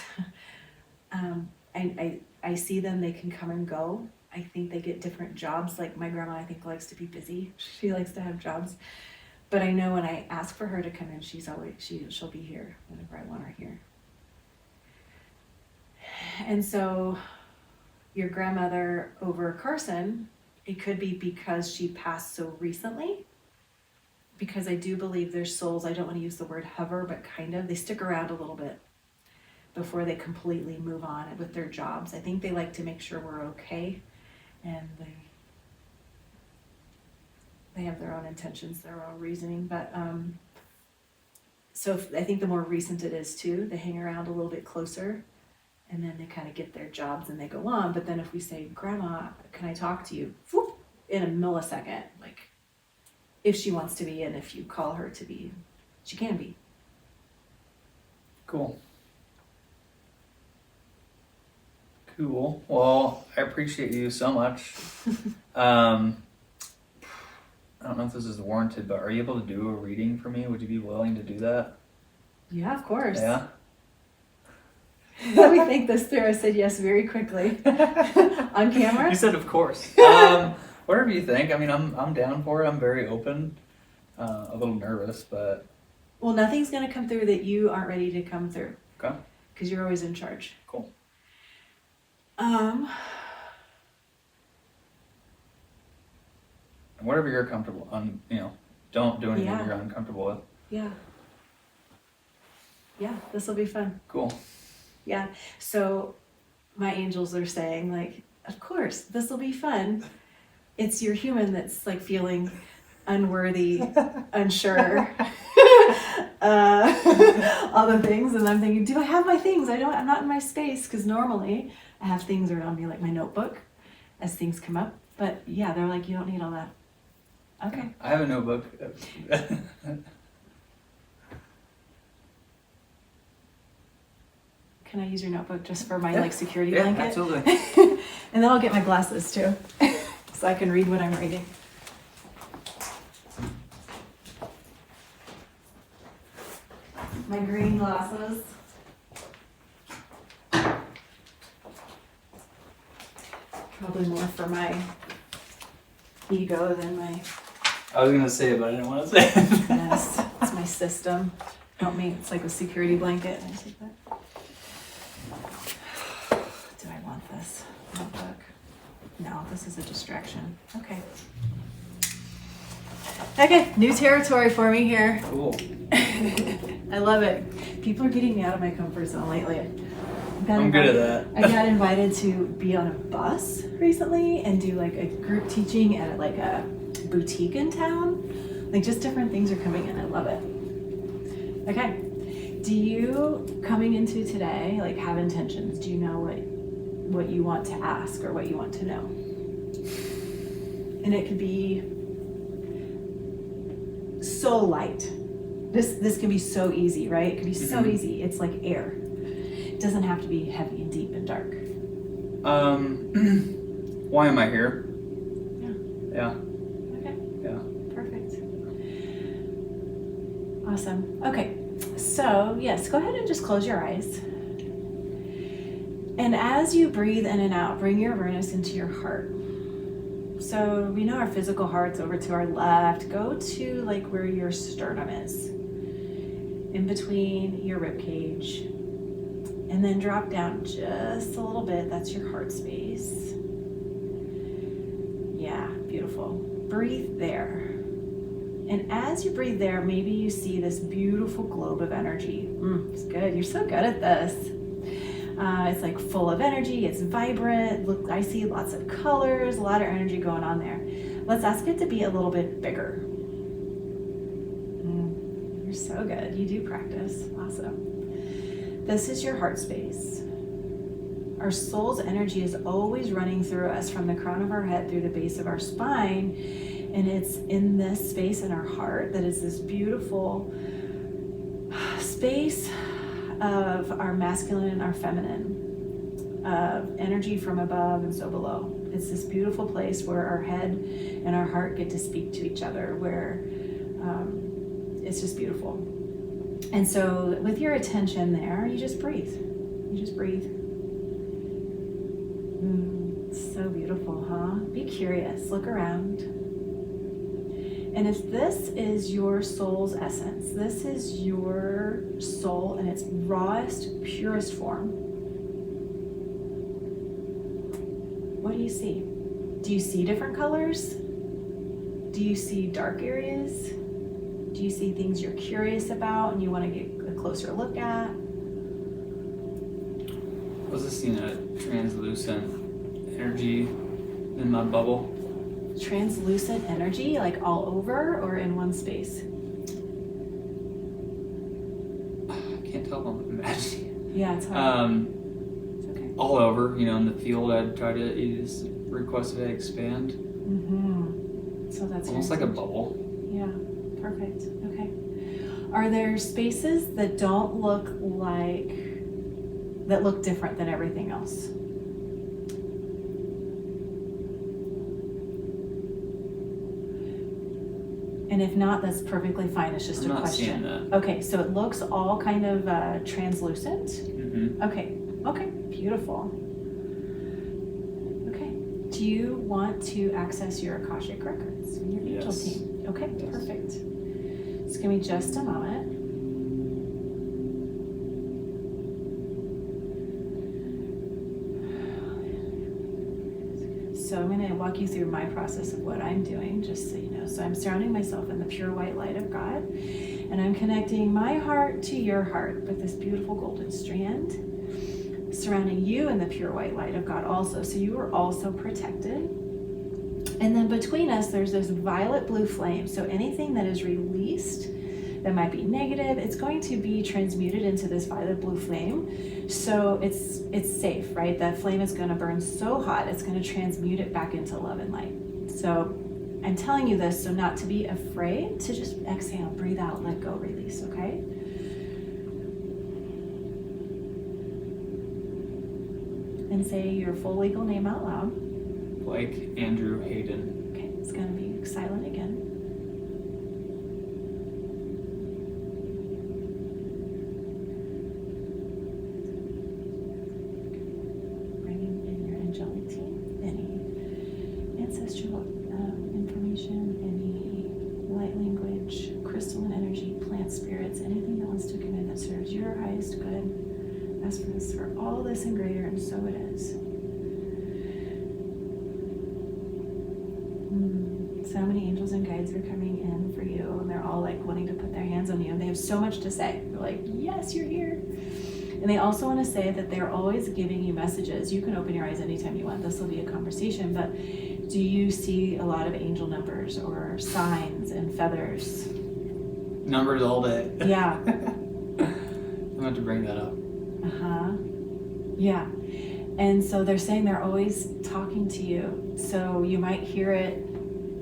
I see them, they can come and go. I think they get different jobs. Like my grandma, I think, likes to be busy. She likes to have jobs. But I know when I ask for her to come in, she'll be here whenever I want her here. And so your grandmother over Carson, it could be because she passed so recently. Because I do believe their souls, I don't want to use the word hover, but kind of, they stick around a little bit before they completely move on with their jobs. I think they like to make sure we're okay, and they have their own intentions, their own reasoning. But so I think the more recent it is too, they hang around a little bit closer, and then they kind of get their jobs and they go on. But then if we say, Grandma, can I talk to you? Whoop, in a millisecond, like, if she wants to be, and if you call her to be, she can be. Cool. Cool. Well, I appreciate you so much. I don't know if this is warranted, but are you able to do a reading for me? Would you be willing to do that? Yeah, of course. Yeah. Let me think this through. I said yes very quickly. On camera? You said of course. Whatever you think. I mean, I'm down for it. I'm very open. A little nervous, but Well, nothing's gonna come through that you aren't ready to come through. okay. Because you're always in charge. Cool. Whatever you're comfortable on, don't do anything Yeah. you're uncomfortable with. Yeah. Yeah, this will be fun. Cool. Yeah. So my angels are saying, like, of course, this will be fun. It's your human that's like feeling unworthy, unsure, all the things. And I'm thinking, do I have my things? I'm not in my space, because normally I have things around me, like my notebook, as things come up. But yeah, they're like, you don't need all that. Okay. I have a notebook. Can I use your notebook just for my security blanket? Absolutely. And then I'll get my glasses too, so I can read what I'm reading. My green glasses. Probably more for my ego than my, I was gonna say it, but I didn't want to say it. yes, it's my system. Help me, it's like a security blanket. Can I take that? Do I want this notebook? No, this is a distraction. Okay. Okay, new territory for me here. Cool. I love it. People are getting me out of my comfort zone lately. I'm good at that. I got invited to be on a bus recently and do like a group teaching at like a boutique in town. Like, just different things are coming in. I love it. Okay. Do you, coming into today, like, have intentions? Do you know what you want to ask or what you want to know? And it could be so light. This can be so easy, right? It can be so easy. It's like air. It doesn't have to be heavy and deep and dark. Why am I here? Yeah. Yeah. Okay. Yeah. Perfect. Awesome. Okay. So, yes, go ahead and just close your eyes. And as you breathe in and out, bring your awareness into your heart. So we know our physical heart's over to our left. Go to like where your sternum is, in between your rib cage, and then drop down just a little bit. That's your heart space. Yeah, beautiful. Breathe there. And as you breathe there, maybe you see this beautiful globe of energy. It's good. You're so good at this. It's like full of energy. It's vibrant. Look, I see lots of colors, a lot of energy going on there. Let's ask it to be a little bit bigger. You're so good. You do practice. Awesome. This is your heart space. Our soul's energy is always running through us from the crown of our head through the base of our spine. And it's in this space in our heart that is this beautiful space of our masculine and our feminine, of energy from above and so below. It's this beautiful place where our head and our heart get to speak to each other, where it's just beautiful. And so with your attention there, you just breathe. You just breathe. So beautiful, huh? Be curious, look around. And if this is your soul's essence, this is your soul in its rawest, purest form, what do you see? Do you see different colors? Do you see dark areas? Do you see things you're curious about and you want to get a closer look at? I was just seeing a translucent energy in my bubble. Translucent energy, like all over or in one space? I can't tell if I'm imagining. Yeah, it's hard. It's okay. All over, in the field, I'd try to use requested to expand. So that's almost like a bubble. Yeah, perfect. Okay. Are there spaces that don't look that look different than everything else? And if not, that's perfectly fine. It's just I'm a not question. seeing that. Okay, so it looks all kind of translucent. Okay, beautiful. Okay, do you want to access your Akashic Records and your angel Yes. team? Okay, Yes. perfect. Just give me just a moment. So I'm going to walk you through my process of what I'm doing, just so you know. So I'm surrounding myself in the pure white light of God, and I'm connecting my heart to your heart with this beautiful golden strand, surrounding you in the pure white light of God also, so you are also protected. And then between us, there's this violet blue flame. So anything that is released that might be negative, it's going to be transmuted into this violet blue flame. So it's safe, right? That flame is going to burn so hot, it's going to transmute it back into love and light. So I'm telling you this so not to be afraid, to just exhale, breathe out, let go, release, okay? And say your full legal name out loud. Like Andrew Hayden. Okay, it's going to be silent again. Bringing in your angelic team, any ancestral information, any light language, crystalline energy, plant spirits, anything that wants to come in that serves your highest good. Ask for this, for all this and greater, and so it is. So many angels and guides are coming in for you, and they're all like wanting to put their hands on you, and they have so much to say. They're like, yes, you're here. And they also want to say that they're always giving you messages. You can open your eyes anytime you want. This will be a conversation, but do you see a lot of angel numbers or signs and feathers? Numbers all day. Yeah. I'm going to bring that up. Yeah. And so they're saying they're always talking to you. So you might hear it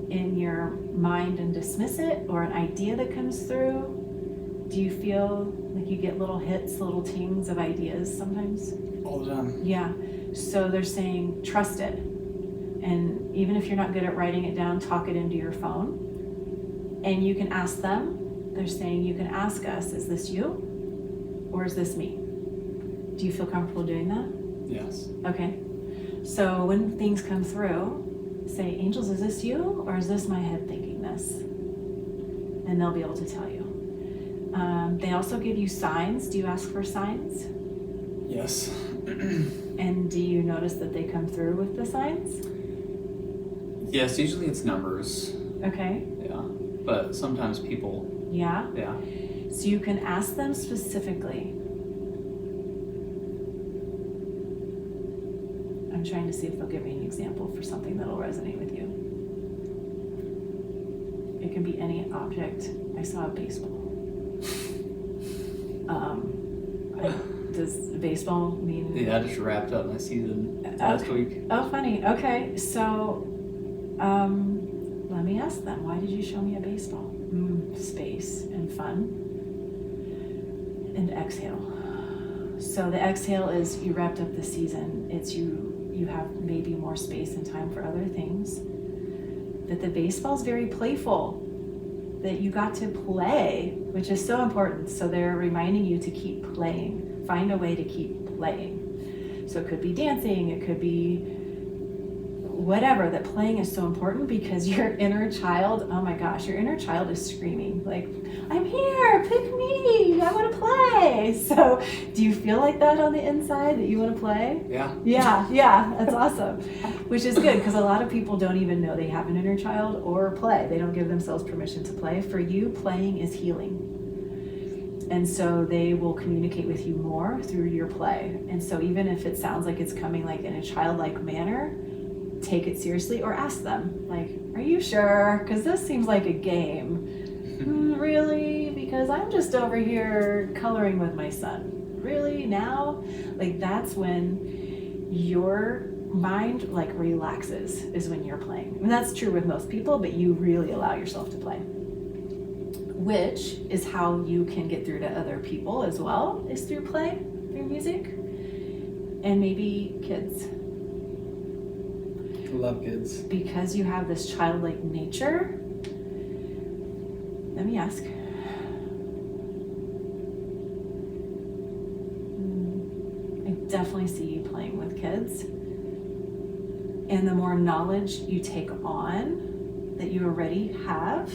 in your mind and dismiss it, or an idea that comes through. Do you feel like you get little hits, little tings of ideas sometimes? All the time. Yeah. So they're saying, trust it. And even if you're not good at writing it down, talk it into your phone. And you can ask them. They're saying, you can ask us, is this you? Or is this me? Do you feel comfortable doing that? Yes. Okay. So when things come through, say, angels, is this you? Or is this my head thinking this? And they'll be able to tell you. They also give you signs. Do you ask for signs? Yes. And do you notice that they come through with the signs? Yes, usually it's numbers. Okay. Yeah. But sometimes people. Yeah? Yeah. So you can ask them specifically. I'm trying to see if they'll give me an example for something that'll resonate with you. It can be any object. I saw a baseball. Does baseball mean? Yeah, I just wrapped up my season last week. Oh, funny. Okay, so let me ask them. Why did you show me a baseball? Space and fun. And exhale. So the exhale is you wrapped up the season. It's you have maybe more space and time for other things. That the baseball's very playful. That you got to play, which is so important. So they're reminding you to keep playing. Find a way to keep playing. So it could be dancing, it could be whatever. That playing is so important because your inner child, oh my gosh, your inner child is screaming like, I'm here, pick me, I want to play. So do you feel like that on the inside, that you want to play? Yeah. Yeah, that's awesome. Which is good because a lot of people don't even know they have an inner child or play. They don't give themselves permission to play. For you, playing is healing. And so they will communicate with you more through your play. And so even if it sounds like it's coming like in a childlike manner, take it seriously or ask them, like, are you sure? Because this seems like a game. Really? Because I'm just over here coloring with my son. Really? Now? Like, that's when your mind like relaxes, is when you're playing. And that's true with most people, but you really allow yourself to play. Which is how you can get through to other people as well, is through play, through music, and maybe kids. Love kids. Because you have this childlike nature. Let me ask. I definitely see you playing with kids. And the more knowledge you take on that you already have,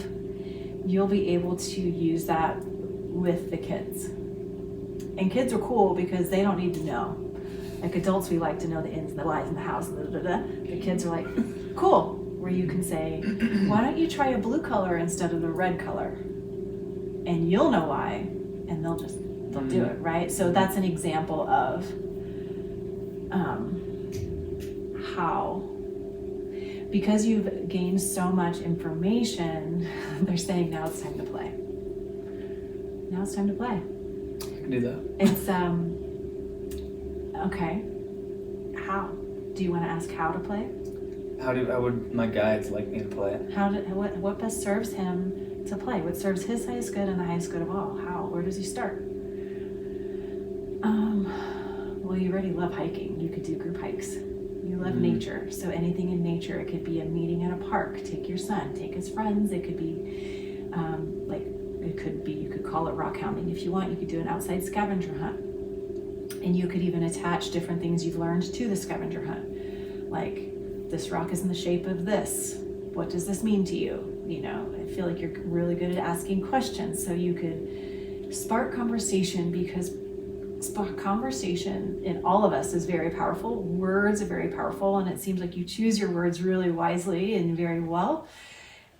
you'll be able to use that with the kids. And kids are cool because they don't need to know. Like adults, we like to know the ins and the whys and the hows. The kids are like, cool. Where you can say, why don't you try a blue color instead of the red color? And you'll know why, and they'll do it, right? So that's an example of how, because you've gained so much information, they're saying now it's time to play. Now it's time to play. I can do that. It's okay. How? Do you want to ask how to play? How would my guides like me to play? What best serves him to play? What serves his highest good and the highest good of all? How? Where does he start? Well, you already love hiking. You could do group hikes. You love nature. So anything in nature. It could be a meeting at a park. Take your son. Take his friends. It could be you could call it rock hounding if you want. You could do an outside scavenger hunt. And you could even attach different things you've learned to the scavenger hunt. Like, this rock is in the shape of this. What does this mean to you? You know, I feel like you're really good at asking questions. So you could spark conversation, because conversation in all of us is very powerful. Words are very powerful. And it seems like you choose your words really wisely and very well.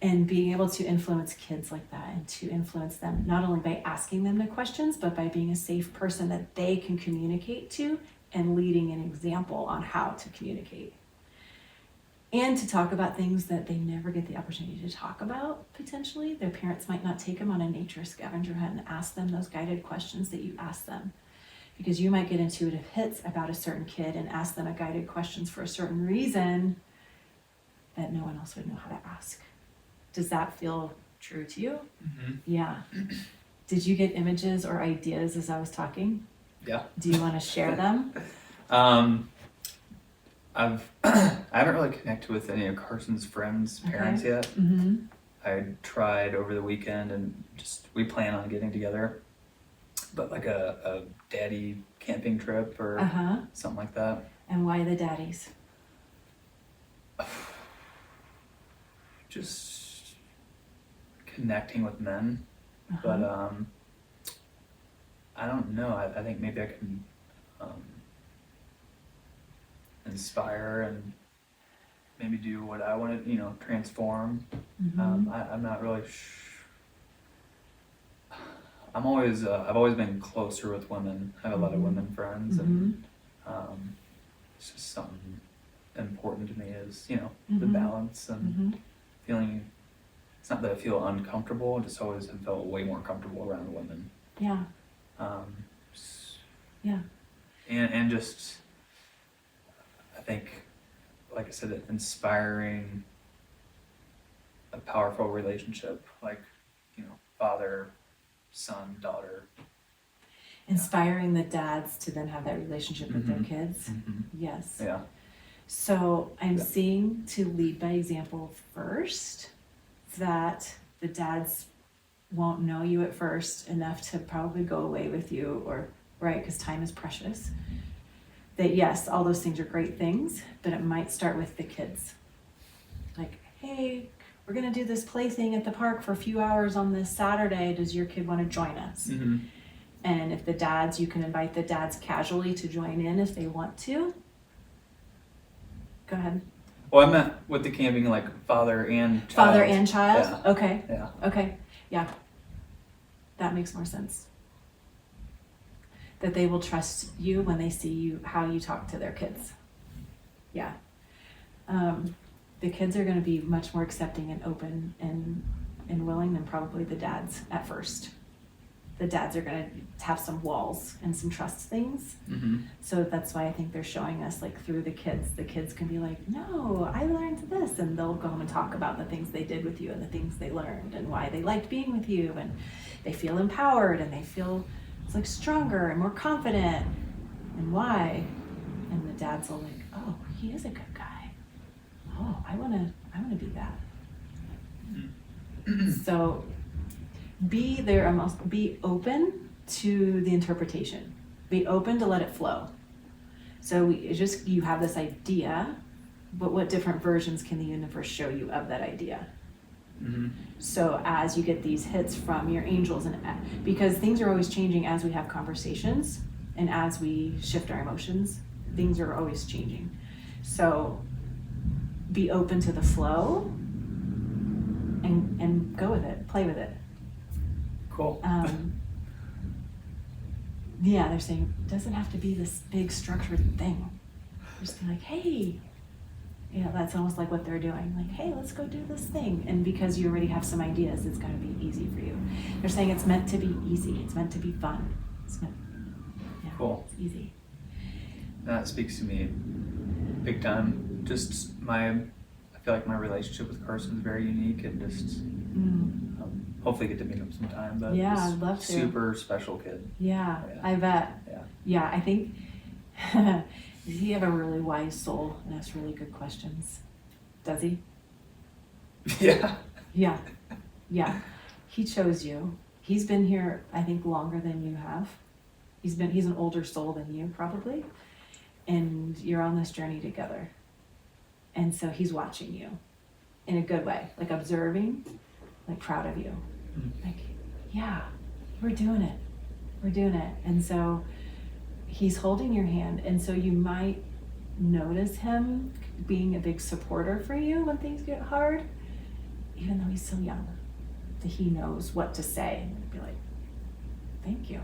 And being able to influence kids like that, and to influence them not only by asking them the questions, but by being a safe person that they can communicate to, and leading an example on how to communicate. And to talk about things that they never get the opportunity to talk about, potentially. Their parents might not take them on a nature scavenger hunt and ask them those guided questions that you ask them. Because you might get intuitive hits about a certain kid and ask them a guided questions for a certain reason that no one else would know how to ask. Does that feel true to you? Mm-hmm. Yeah. Did you get images or ideas as I was talking? Yeah. Do you want to share them? I haven't really connected with any of Carson's friends' parents yet. Mm-hmm. I tried over the weekend, and we plan on getting together, but like a daddy camping trip or something like that. And why the daddies? Just connecting with men, but I don't know. I think maybe I can inspire and maybe do what I want to, transform. I'm not really. I've always been closer with women. I have a lot of women friends, and it's just something important to me. Is the balance and feeling. It's not that I feel uncomfortable. I just always have felt way more comfortable around women. Yeah. Yeah. And just, I think, like I said, inspiring a powerful relationship, like, father, son, daughter. inspiring the dads to then have that relationship with their kids. Yes. Yeah. So I'm Yeah. seeing to lead by example first, that the dads won't know you at first enough to probably go away with you, or right, because time is precious. That yes, all those things are great things, but it might start with the kids. Like, hey, we're gonna do this play thing at the park for a few hours on this Saturday. Does your kid want to join us? And if the dads, you can invite the dads casually to join in if they want to. Go ahead. Well, I meant with the camping, like father and child. Father and child? Yeah. Okay. Yeah. Okay. Yeah. That makes more sense. That they will trust you when they see you, how you talk to their kids. Yeah. The kids are going to be much more accepting and open and willing than probably the dads at first. The dads are going to have some walls and some trust things. So that's why I think they're showing us like through the kids. The kids can be like, no, I learned this. And they'll go home and talk about the things they did with you and the things they learned and why they liked being with you. And they feel empowered and they feel it's like stronger and more confident. And why? And the dads will like, oh, he is a good guy. Oh, I wanna be that. So be there, almost be open to the interpretation. Be open to let it flow. So you have this idea, but what different versions can the universe show you of that idea? So as you get these hits from your angels, and because things are always changing as we have conversations and as we shift our emotions, things are always changing. So be open to the flow and go with it, play with it. Cool. Yeah, they're saying it doesn't have to be this big structured thing. Just be like, hey, that's almost like what they're doing. Like, hey, let's go do this thing. And because you already have some ideas, it's going to be easy for you. They're saying it's meant to be easy. It's meant to be fun. It's meant, Cool. It's easy. That speaks to me big time. Just I feel like my relationship with Carson is very unique, and just hopefully get to meet him sometime. But Yeah, I'd love to. Super special kid. Yeah, Yeah. I bet. Yeah. Yeah, I think does he have a really wise soul and asks really good questions? Does he? Yeah. Yeah. Yeah. He chose you. He's been here, I think, longer than you have. He's an older soul than you, probably. And you're on this journey together. And so he's watching you in a good way, like observing, like proud of you. Like, yeah, we're doing it. We're doing it. And so he's holding your hand. And so you might notice him being a big supporter for you when things get hard, even though he's so young, that he knows what to say and be like, thank you.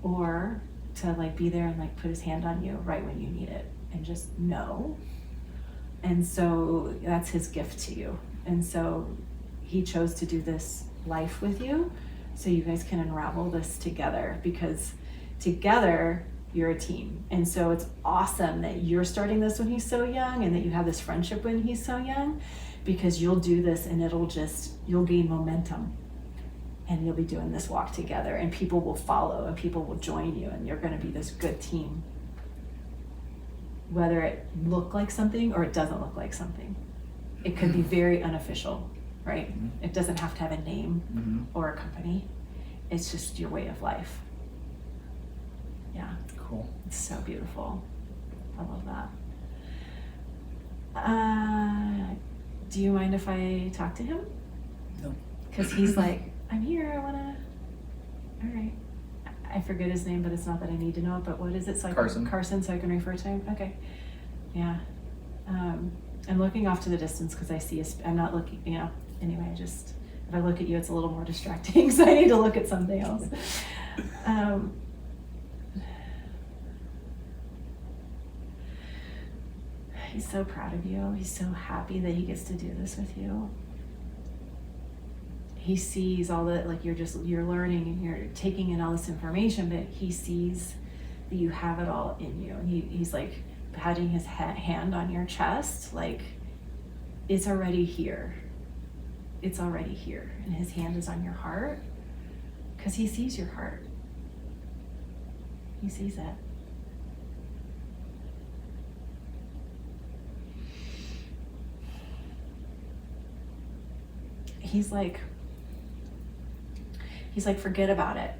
Or to like be there and like put his hand on you right when you need it and just know. And so that's his gift to you. And so he chose to do this life with you so you guys can unravel this together, because together you're a team. And so it's awesome that you're starting this when he's so young and that you have this friendship when he's so young, because you'll do this and you'll gain momentum. And you'll be doing this walk together, and people will follow and people will join you, and you're going to be this good team. Whether it look like something or it doesn't look like something. It could be very unofficial, right? It doesn't have to have a name or a company. It's just your way of life. Yeah. Cool. It's so beautiful. I love that. Do you mind if I talk to him? No. Because he's like, I'm here, I wanna, all right. I forget his name, but it's not that I need to know it, but what is it? So Carson, so I can refer to him? Okay, yeah. I'm looking off to the distance because I see, I'm not looking, anyway, if I look at you, it's a little more distracting, so I need to look at something else. He's so proud of you. He's so happy that he gets to do this with you. He sees all the, like, you're learning and you're taking in all this information, but he sees that you have it all in you. And he's like patting his hand on your chest, like, it's already here. It's already here. And his hand is on your heart because he sees your heart. He sees it. He's like, forget about it.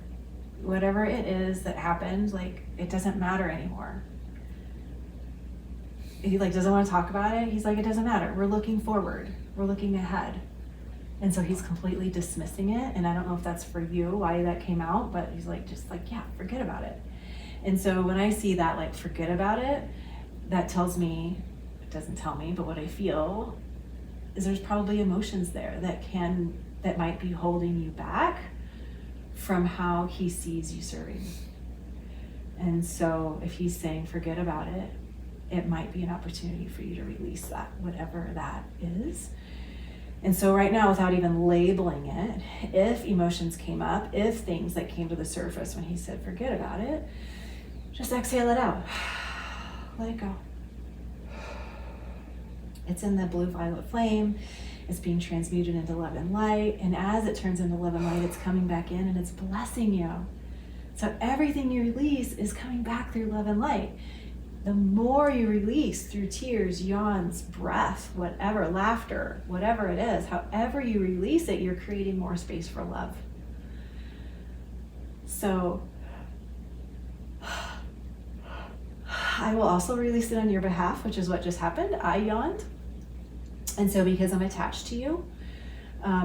Whatever it is that happened, like, it doesn't matter anymore. He like doesn't want to talk about it. He's like, it doesn't matter. We're looking forward. We're looking ahead. And so he's completely dismissing it. And I don't know if that's for you, why that came out, but he's like, just like, yeah, forget about it. And so when I see that, like, forget about it, that tells me, it doesn't tell me, but what I feel is there's probably emotions there that might be holding you back from how he sees you serving. And so if he's saying forget about it, it might be an opportunity for you to release that, whatever that is. And so right now, without even labeling it, if emotions came up, if things that came to the surface when he said forget about it, just exhale it out. Let it go. It's in the blue-violet flame. It's being transmuted into love and light. And as it turns into love and light, it's coming back in and it's blessing you. So everything you release is coming back through love and light. The more you release through tears, yawns, breath, whatever, laughter, whatever it is, however you release it, you're creating more space for love. So I will also release it on your behalf, which is what just happened. I yawned. And so because I'm attached to you,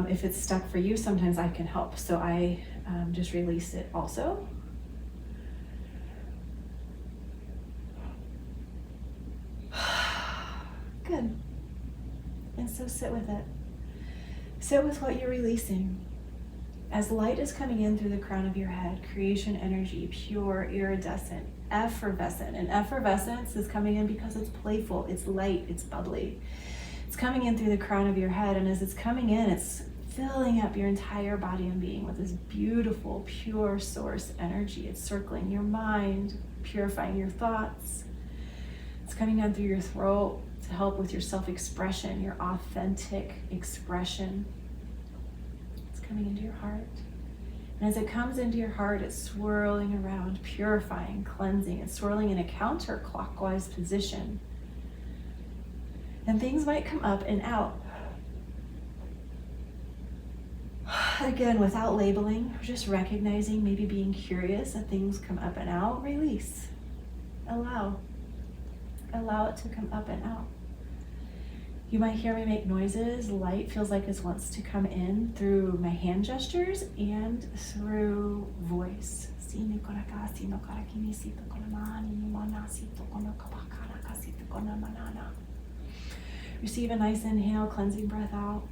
if it's stuck for you, sometimes I can help. So I just release it also. Good. And so sit with it. Sit with what you're releasing. As light is coming in through the crown of your head, creation energy, pure, iridescent, effervescent. And effervescence is coming in because it's playful, it's light, it's bubbly. It's coming in through the crown of your head, and as it's coming in, it's filling up your entire body and being with this beautiful, pure source energy. It's circling your mind, purifying your thoughts. It's coming down through your throat to help with your self-expression, your authentic expression. It's coming into your heart. And as it comes into your heart, it's swirling around, purifying, cleansing. It's swirling in a counterclockwise position. And things might come up and out. Again, without labeling, just recognizing, maybe being curious that things come up and out, release. Allow it to come up and out. You might hear me make noises. Light feels like it wants to come in through my hand gestures and through voice. Receive a nice inhale, cleansing breath out.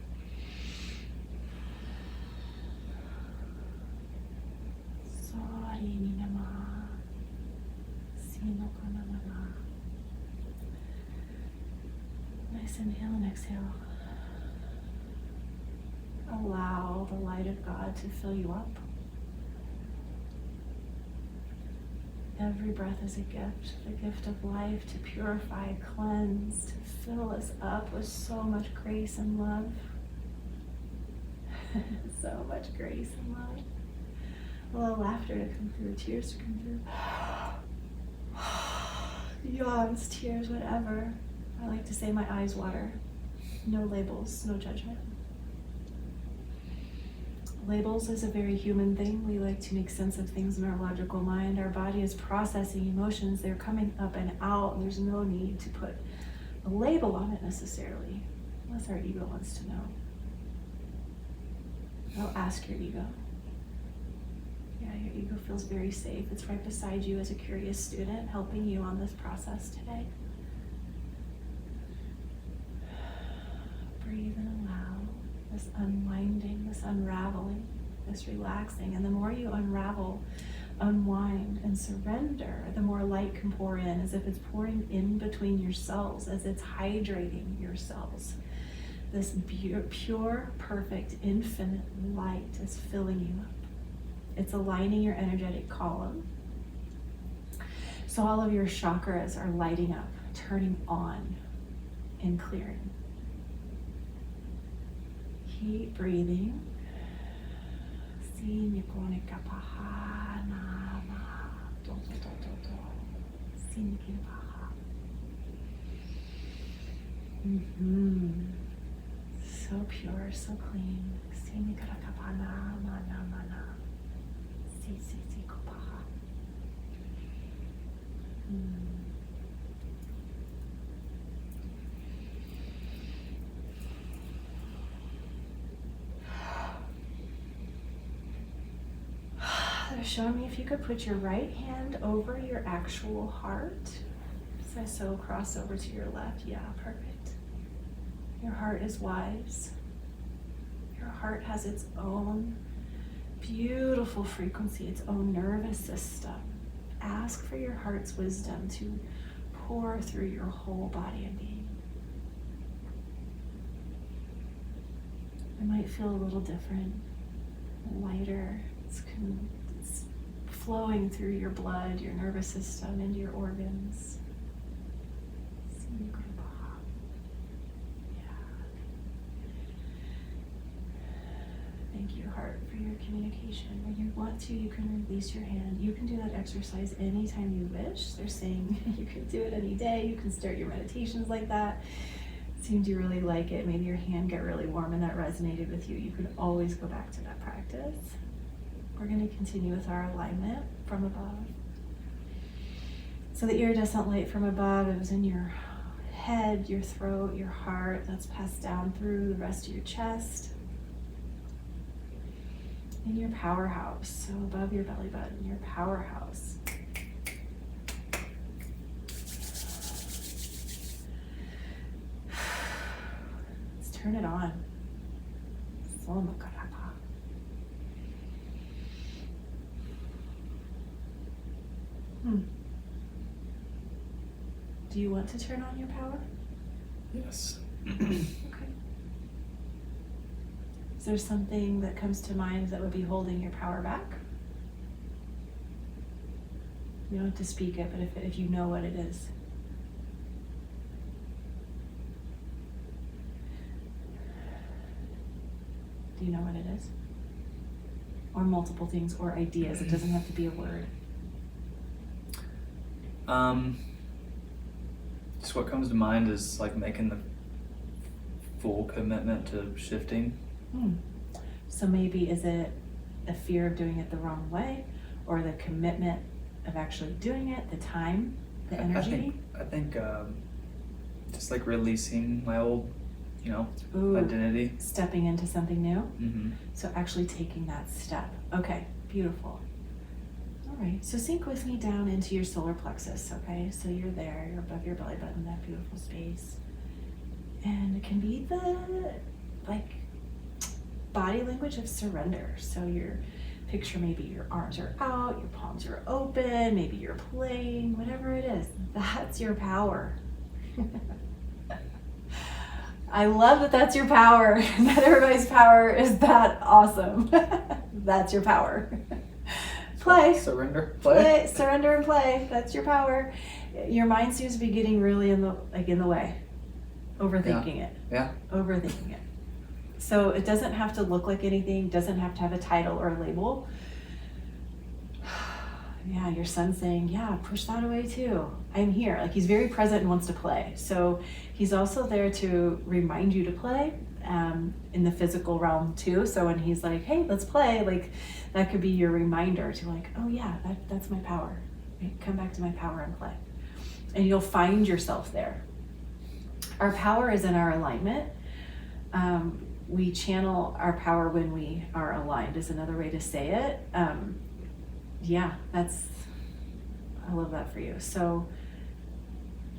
Nice inhale and exhale. Allow the light of God to fill you up. Every breath is a gift, the gift of life to purify, cleanse, to fill us up with so much grace and love. So much grace and love. Allow laughter to come through, tears to come through. Yawns, tears, whatever. I like to say my eyes water. No labels, no judgment. Labels is a very human thing. We like to make sense of things in our logical mind. Our body is processing emotions. They're coming up and out. And there's no need to put a label on it necessarily, unless our ego wants to know. I'll ask your ego. Yeah, your ego feels very safe. It's right beside you as a curious student, helping you on this process today. Breathe and allow this unwinding, this unraveling, this relaxing. And the more you unravel, unwind, and surrender, the more light can pour in, as if it's pouring in between your cells, as it's hydrating your cells. This pure, perfect, infinite light is filling you up. It's aligning your energetic column. So all of your chakras are lighting up, turning on, and clearing. Keep breathing. So pure, so clean. They're showing me if you could put your right hand over your actual heart. So cross over to your left. Yeah, perfect. Your heart is wise. Your heart has its own beautiful frequency, its own nervous system. Ask for your heart's wisdom to pour through your whole body and being. It might feel a little different, lighter. It's flowing through your blood, your nervous system, into your organs. Thank you, heart, for your communication. When you want to, you can release your hand. You can do that exercise anytime you wish. They're saying you can do it any day. You can start your meditations like that. It seemed you really like it. Maybe your hand got really warm and that resonated with you. You can always go back to that practice. We're going to continue with our alignment from above. So the iridescent light from above, it was in your head, your throat, your heart. That's passed down through the rest of your chest. In your powerhouse, so above your belly button, your powerhouse. Let's turn it on. Do you want to turn on your power? Yes. Okay. Is there something that comes to mind that would be holding your power back? You don't have to speak it, but if you know what it is. Do you know what it is? Or multiple things or ideas. It doesn't have to be a word. Just what comes to mind is like making the full commitment to shifting. So maybe is it the fear of doing it the wrong way, or the commitment of actually doing it, the time, the energy? I think just like releasing my old, Ooh, identity. stepping into something new. Mm-hmm. So actually taking that step. Okay, beautiful. All right, so sink with me down into your solar plexus, okay? So you're there, you're above your belly button, that beautiful space. And it can be the, body language of surrender. So your picture, maybe your arms are out, your palms are open, maybe you're playing, whatever it is. That's your power. I love that that's your power. Not everybody's power is that awesome. That's your power. Play. Surrender. Play. Surrender and play. That's your power. Your mind seems to be getting really in the way. Overthinking it. Yeah. Overthinking it. So it doesn't have to look like anything, doesn't have to have a title or a label. Yeah, your son's saying, yeah, push that away too. I'm here. Like, he's very present and wants to play. So he's also there to remind you to play in the physical realm too. So when he's like, hey, let's play, like that could be your reminder to like, oh yeah, that's my power. Right? Come back to my power and play. And you'll find yourself there. Our power is in our alignment. We channel our power when we are aligned is another way to say it. Yeah, I love that for you. So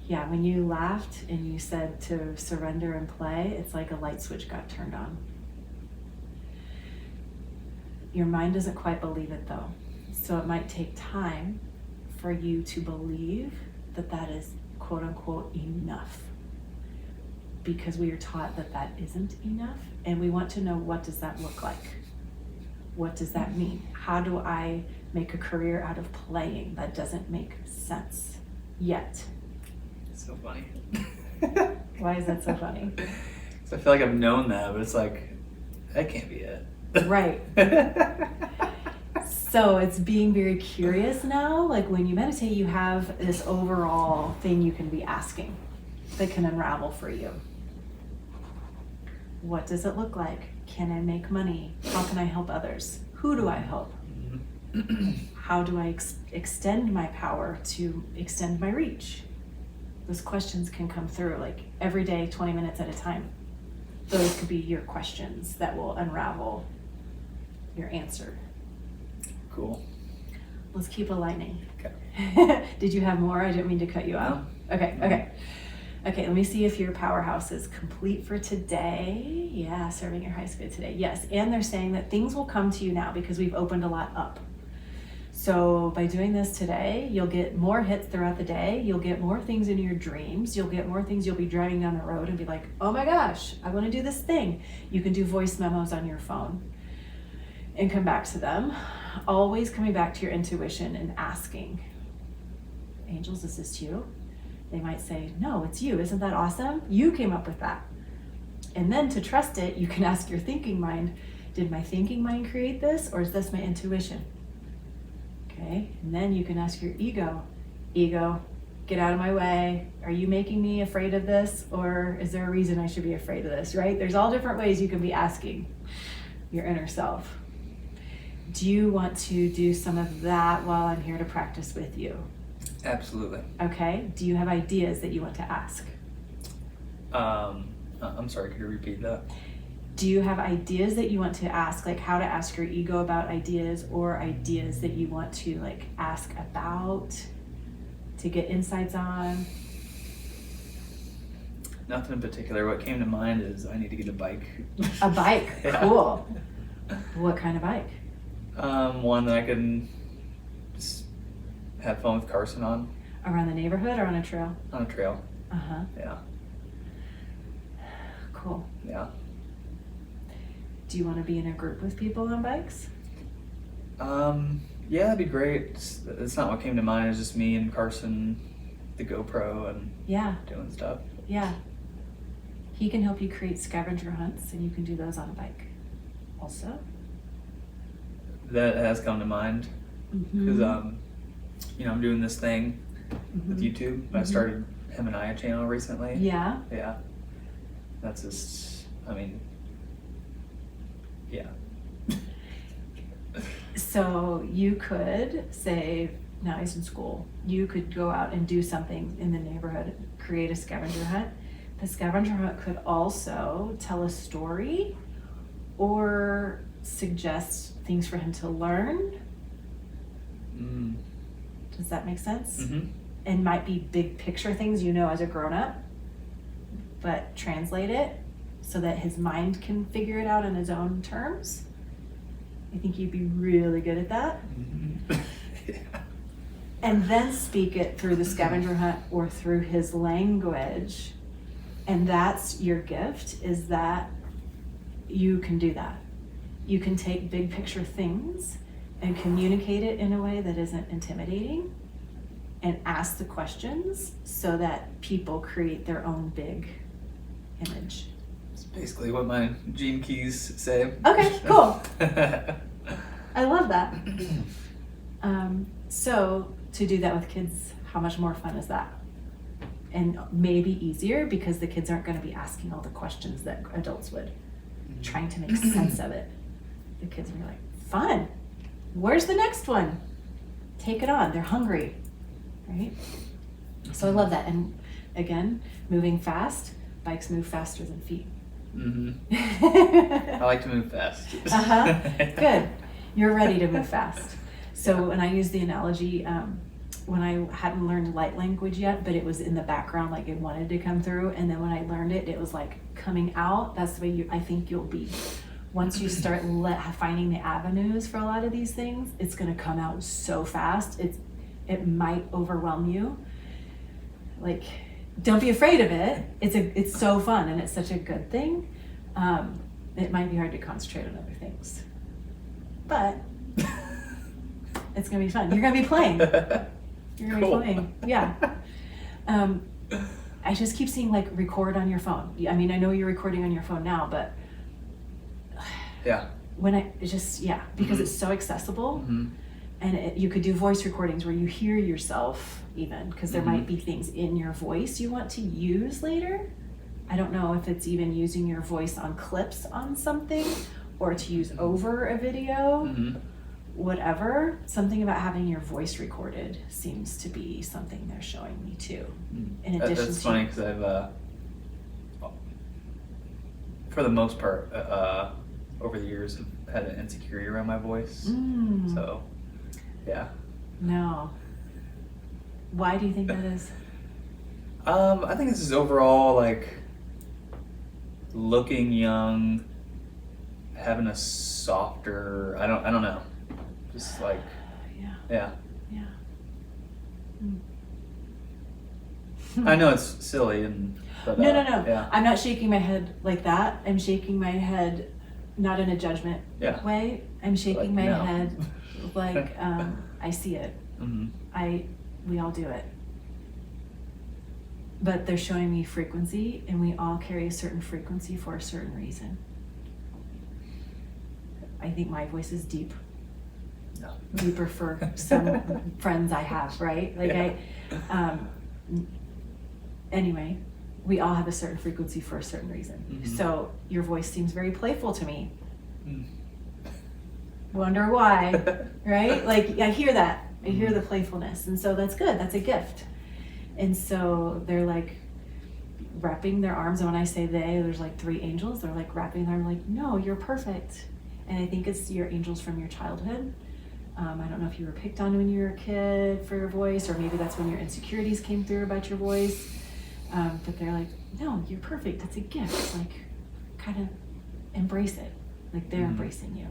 yeah, when you laughed and you said to surrender and play, it's like a light switch got turned on. Your mind doesn't quite believe it though. So it might take time for you to believe that that is quote unquote enough. Because we are taught that that isn't enough. And we want to know, what does that look like? What does that mean? How do I make a career out of playing? That doesn't make sense yet. It's so funny. Why is that so funny? Because I feel like I've known that, but it's like, that can't be it. Right. So it's being very curious now. Like when you meditate, you have this overall thing you can be asking that can unravel for you. What does it look like? Can I make money? How can I help others? Who do I help? How do I extend my power to extend my reach? Those questions can come through like every day, 20 minutes at a time. Those could be your questions that will unravel your answer. Cool. Let's keep aligning. Okay. Did you have more? I didn't mean to cut you out. Okay, okay. Okay, let me see if your powerhouse is complete for today. Yeah, serving your highest good today. Yes, and they're saying that things will come to you now because we've opened a lot up. So by doing this today, you'll get more hits throughout the day. You'll get more things in your dreams. You'll get more things. You'll be driving down the road and be like, oh my gosh, I want to do this thing. You can do voice memos on your phone and come back to them. Always coming back to your intuition and asking, angels, is this you? They might say, no, it's you. Isn't that awesome? You came up with that. And then to trust it, you can ask your thinking mind, did my thinking mind create this, or is this my intuition? Okay, and then you can ask your ego, get out of my way. Are you making me afraid of this, or is there a reason I should be afraid of this, right? There's all different ways you can be asking your inner self. Do you want to do some of that while I'm here to practice with you? Absolutely. Okay, do you have ideas that you want to ask? I'm sorry, could you repeat that? Do you have ideas that you want to ask, like how to ask your ego about ideas, or ideas that you want to like ask about, to get insights on? Nothing in particular. What came to mind is I need to get a bike. A bike, Yeah. Cool. What kind of bike? One that I can just have fun with Carson on. Around the neighborhood or on a trail? On a trail. Uh-huh, Yeah. cool. Yeah. Do you want to be in a group with people on bikes? Yeah, that'd be great. It's not what came to mind. It's just me and Carson, the GoPro, and Yeah, doing stuff. yeah. He can help you create scavenger hunts, and you can do those on a bike also. That has come to mind because I'm doing this thing with YouTube. I started him and I a channel recently. Yeah. Yeah. That's just, yeah. So you could say, now he's in school, you could go out and do something in the neighborhood, create a scavenger hunt. The scavenger hunt could also tell a story or suggest things for him to learn. Does that make sense? Mm-hmm. And might be big picture things you know as a grown-up, but translate it so that his mind can figure it out on his own terms. I think you'd be really good at that. Mm-hmm. Yeah. And then speak it through the scavenger hunt or through his language. And that's your gift, is that you can do that. You can take big picture things and communicate it in a way that isn't intimidating and ask the questions so that people create their own big image. It's basically what my gene keys say. Okay, cool. I love that. So to do that with kids, how much more fun is that? And maybe easier because the kids aren't going to be asking all the questions that adults would, trying to make sense of it. The kids will be like, fun. Where's the next one? Take it on. They're hungry, right? So I love that. And again, moving fast, bikes move faster than feet. I like to move fast. Good. You're ready to move fast. So when I use the analogy, when I hadn't learned light language yet, but it was in the background, like it wanted to come through. And then when I learned it, it was like coming out. That's the way I think you'll be. Once you start finding the avenues for a lot of these things, it's going to come out so fast. It might overwhelm you. Like, don't be afraid of it. It's so fun and it's such a good thing. It might be hard to concentrate on other things, but it's going to be fun. You're going to be playing. You're going to be playing. Yeah. I just keep seeing like record on your phone. I mean, I know you're recording on your phone now, but Yeah. because it's so accessible. And you could do voice recordings where you hear yourself even, because there might be things in your voice you want to use later. I don't know if it's even using your voice on clips on something or to use over a video, whatever. Something about having your voice recorded seems to be something they're showing me too. In addition That's to funny because I've, for the most part, over the years, I've had an insecurity around my voice. So, yeah. No. Why do you think that is? I think this is overall like looking young, having a softer. I don't know. Just like yeah. I know it's silly but no. Yeah. I'm not shaking my head like that. I'm shaking my head not in a judgment way. I'm shaking Like, my no. head like I see it. We all do it. But they're showing me frequency, and we all carry a certain frequency for a certain reason. I think my voice is deep. No. Deeper for some friends I have, right? Like anyway, we all have a certain frequency for a certain reason. So your voice seems very playful to me. Wonder why, right? Like I hear that. I hear the playfulness, and so that's good. That's a gift. And so they're like wrapping their arms, and when I say there's like 3 angels. They're like wrapping their arms, like, no, you're perfect. And I think it's your angels from your childhood. I don't know if you were picked on when you were a kid for your voice, or maybe that's when your insecurities came through about your voice. But they're like, no, you're perfect. It's a gift. Like, kind of embrace it. Like they're embracing you.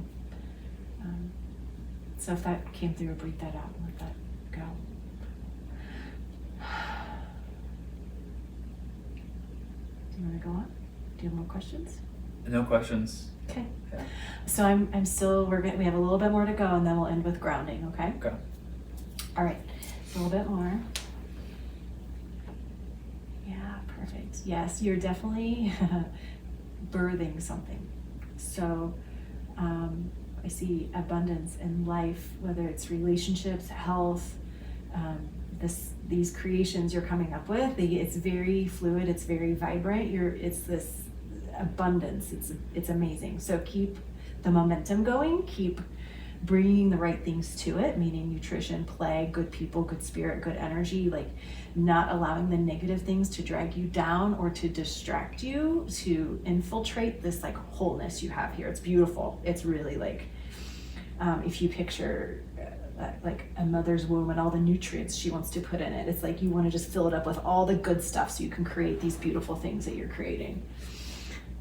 So if that came through, breathe that out and let that go. Do you want to go on? Do you have more questions? No questions. Okay. Yeah. So I'm still, we have a little bit more to go, and then we'll end with grounding, okay? Okay. All right, a little bit more. Yeah, perfect. Yes, you're definitely birthing something. So I see abundance in life, whether it's relationships, health, these creations you're coming up with. It's very fluid, it's very vibrant. It's this abundance. It's amazing. So keep the momentum going. Keep bringing the right things to it, meaning nutrition, play, good people, good spirit, good energy, like not allowing the negative things to drag you down or to distract you, to infiltrate this like wholeness you have here. It's beautiful. It's really like, if you picture like a mother's womb and all the nutrients she wants to put in it, it's like you want to just fill it up with all the good stuff so you can create these beautiful things that you're creating.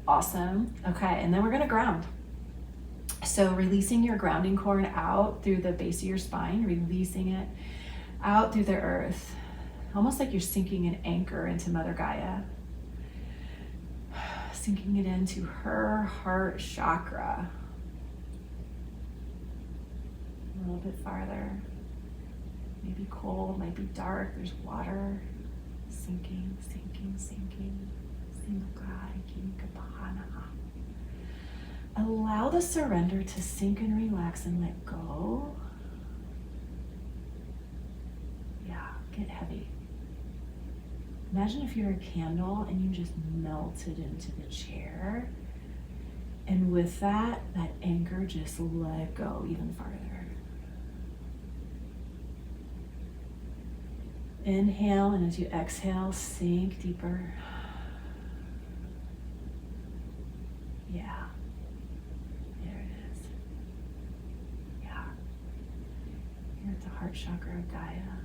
Awesome. Okay, and then we're going to ground. So releasing your grounding cord out through the base of your spine, releasing it out through the earth, almost like you're sinking an anchor into Mother Gaia, sinking it into her heart chakra. A little bit farther, maybe cold, might be dark, there's water, sinking, sinking, sinking. Allow the surrender to sink and relax and let go. Yeah, get heavy. Imagine if you're a candle and you just melted into the chair. And with that anchor just let go even farther. Inhale, and as you exhale, sink deeper. Yeah. There it is. Yeah. You're at the heart chakra of Gaia.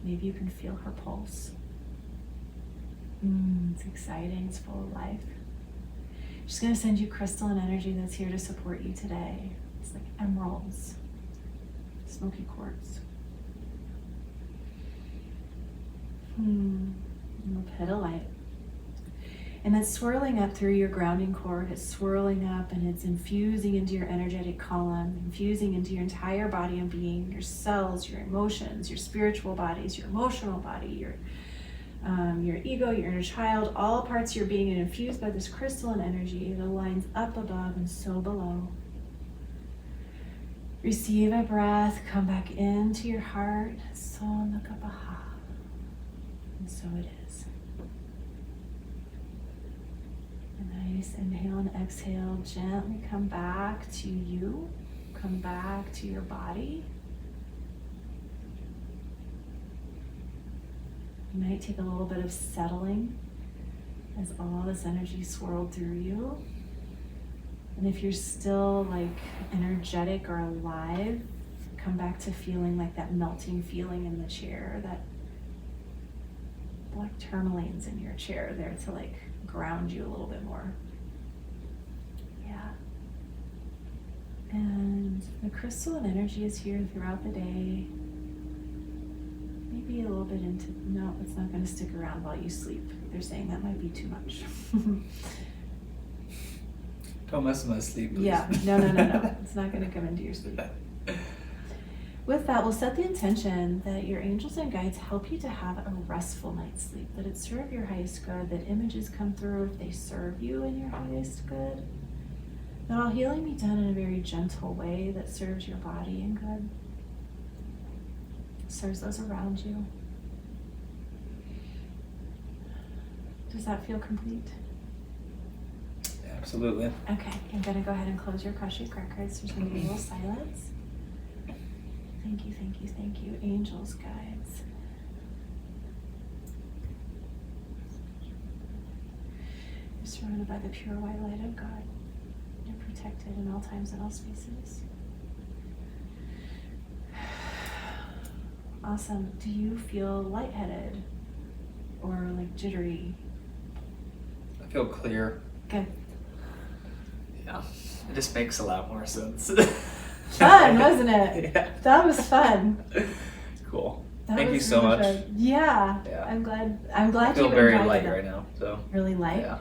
Maybe you can feel her pulse. It's exciting. It's full of life. She's going to send you crystal and energy that's here to support you today. It's like emeralds, smoky quartz. And a pit of light. And it's swirling up through your grounding cord. It's swirling up and it's infusing into your energetic column, infusing into your entire body and being, your cells, your emotions, your spiritual bodies, your emotional body, your ego, your inner child, all parts of your being, and infused by this crystalline energy. It aligns up above and so below. Receive a breath, come back into your heart. So nakabaha. And so it is. A nice inhale and exhale. Gently come back to you. Come back to your body. You might take a little bit of settling as all this energy swirled through you. And if you're still like energetic or alive, come back to feeling like that melting feeling in the chair, that black tourmalines in your chair there to like ground you a little bit more. Yeah. And the crystal and energy is here throughout the day. Maybe a little bit into, no, it's not going to stick around while you sleep. They're saying that might be too much. Don't mess with my sleep, please. Yeah, no. It's not going to come into your sleep. With that, we'll set the intention that your angels and guides help you to have a restful night's sleep, that it serve your highest good, that images come through if they serve you in your highest good. That all healing be done in a very gentle way that serves your body and good, serves those around you. Does that feel complete? Absolutely. Okay, I'm gonna go ahead and close your Akashic Records. There's gonna be a little silence. Thank you, thank you, thank you. Angels, guides. You're surrounded by the pure white light of God. You're protected in all times and all spaces. Awesome. Do you feel lightheaded or like jittery? I feel clear. Good. Yeah. It just makes a lot more sense. Fun, wasn't it? Yeah. That was fun. Cool. That Thank you was so really much. fun. Yeah. Yeah. I'm glad I feel you very enjoyed light it. right now. So Really light. yeah.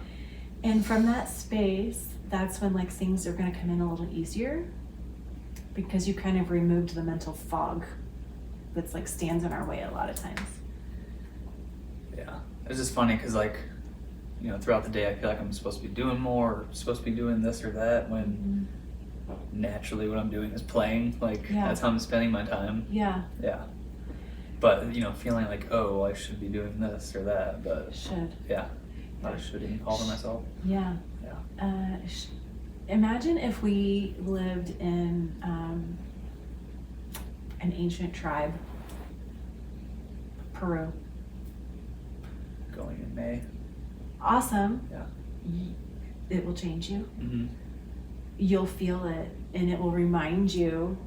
And from that space, that's when like things are going to come in a little easier, because you kind of removed the mental fog that's like stands in our way a lot of times. Yeah. It's just funny because like, you know, throughout the day I feel like I'm supposed to be doing more, or supposed to be doing this or that, when naturally what I'm doing is playing. Like Yeah. that's how I'm spending my time. Yeah. Yeah. But you know, feeling like, oh, I should be doing this or that, but Should. yeah, I shouldn't bother myself. Yeah. Yeah. Imagine if we lived in an ancient tribe, Peru. Going in May. Awesome. Yeah. It will change you. Mm-hmm. You'll feel it, and it will remind you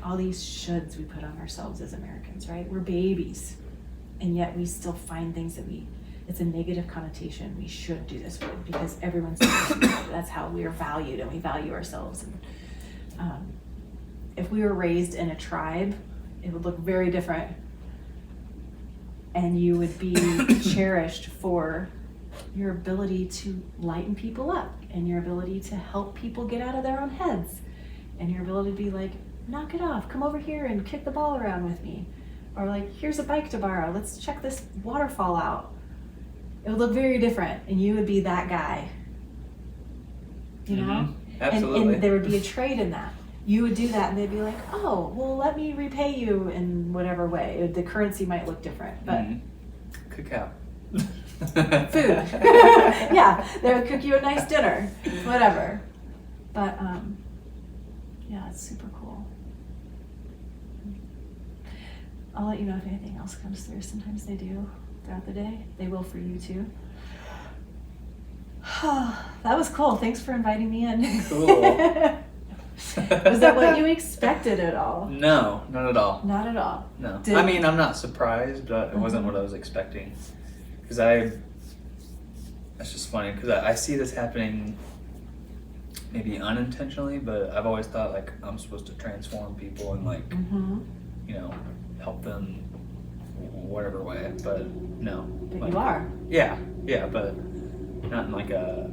all these shoulds we put on ourselves as Americans, right? We're babies, and yet we still find things that it's a negative connotation. We should do this because everyone's supposed to. That's how we are valued, and we value ourselves. And if we were raised in a tribe, it would look very different, and you would be cherished for your ability to lighten people up, and your ability to help people get out of their own heads, and your ability to be like, knock it off, come over here and kick the ball around with me, or like, here's a bike to borrow, let's check this waterfall out. It would look very different, and you would be that guy, you know? Absolutely. And there would be a trade in that. You would do that, and they'd be like, oh, well, let me repay you in whatever way. The currency might look different, but Cacao. food. Yeah, they would cook you a nice dinner, whatever. But yeah, it's super cool. I'll let you know if anything else comes through. Sometimes they do throughout the day. They will for you too. That was cool. Thanks for inviting me in. Cool. Was that what you expected at all? No, not at all. Not at all. No. I mean, I'm not surprised, but it wasn't what I was expecting. Because that's just funny, because I see this happening maybe unintentionally, but I've always thought like I'm supposed to transform people and like, you know, help them whatever way, but no. But like, you are. Yeah, but not in like a,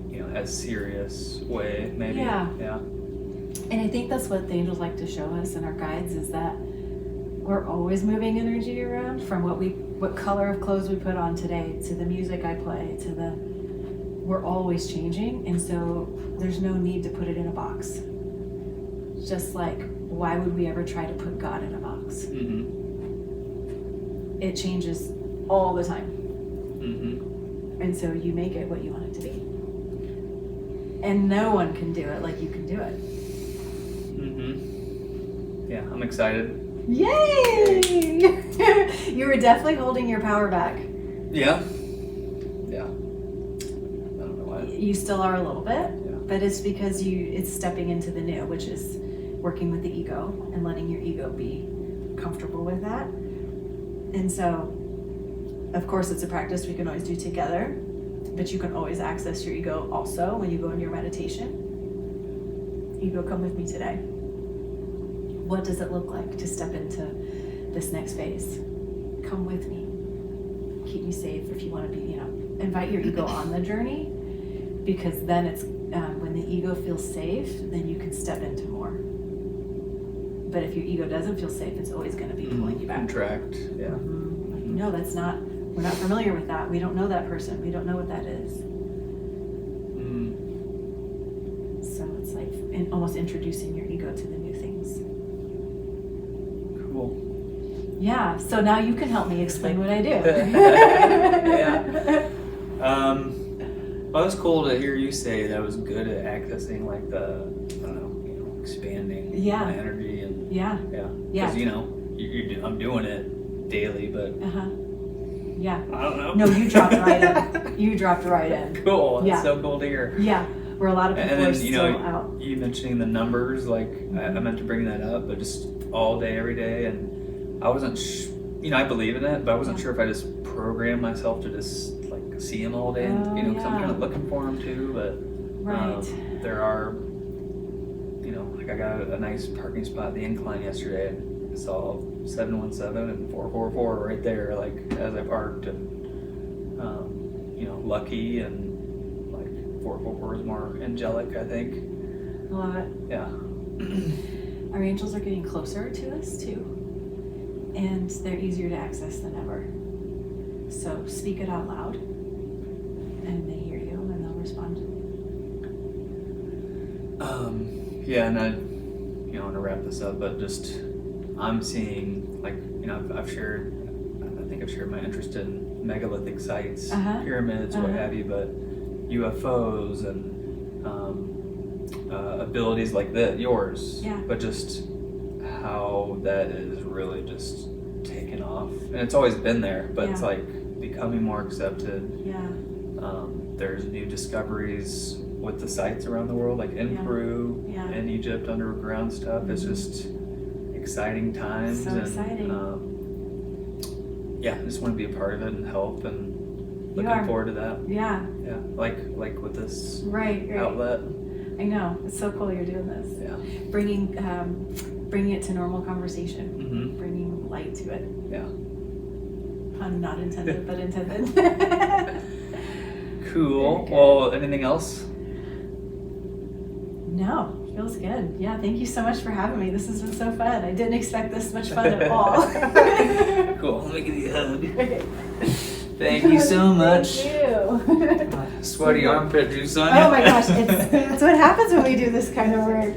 you know, as serious way, maybe. Yeah. Yeah. And I think that's what the angels like to show us and our guides, is that we're always moving energy around, from what color of clothes we put on today, to the music I play, to the we're always changing, and so there's no need to put it in a box. Just like, why would we ever try to put God in a box? It changes all the time. And so you make it what you want it to be. And no one can do it like you can do it. Yeah, I'm excited. Yay! You were definitely holding your power back. Yeah. I don't know why. You still are a little bit, Yeah. but it's because it's stepping into the new, which is working with the ego and letting your ego be comfortable with that. And so, of course, it's a practice we can always do together, but you can always access your ego also when you go into your meditation. Ego, come with me today. What does it look like to step into this next phase? Come with me. Keep me safe if you want to be, invite your ego on the journey, because then it's, when the ego feels safe, then you can step into more. But if your ego doesn't feel safe, it's always going to be pulling you back. Contract, yeah. No, we're not familiar with that. We don't know that person. We don't know what that is. So it's like almost introducing your ego to the new things. Cool. Yeah, so now you can help me explain what I do. Yeah. Well, it was cool to hear you say that I was good at accessing like the, I don't know, expanding my energy and Yeah. Because I'm doing it daily, but Yeah. I don't know. No, you dropped right in. You dropped right in. Cool. That's Yeah. so cool to hear. Yeah. Where a lot of people And then, are still out. you mentioning the numbers, like I meant to bring that up, but just all day, every day, and I wasn't, I believe in it, but I wasn't sure if I just programmed myself to just like see them all day, and, because I'm kind of looking for them too, but there are, like I got a nice parking spot at the incline yesterday, and I saw 717 and 444 right there, like as I parked, and lucky, and like 444 is more angelic, I think. I love it. Yeah. Our angels are getting closer to us too, and they're easier to access than ever. So speak it out loud, and they hear you, and they'll respond. Yeah, and I want to wrap this up, but just I'm seeing, like, I've shared, I think I've shared my interest in megalithic sites, pyramids, what have you, but UFOs and abilities like yours, but just how that is really just taken off, and it's always been there, but it's like becoming more accepted. There's new discoveries with the sites around the world, like in Peru, in Egypt, underground stuff. It's just exciting times. So exciting. I just want to be a part of it and help, and looking forward to that. Yeah, like with this right. outlet. I know, it's so cool you're doing this. Bringing it to normal conversation, bringing light to it. Pun not intended, but intended. Cool. Well, anything else? No, feels good. Yeah, thank you so much for having me. This has been so fun. I didn't expect this much fun at all. Cool. Let me give you a hug. Okay. Thank you so much. Thank you. Sweaty armpit juice on you. Oh my gosh, it's what happens when we do this kind of work.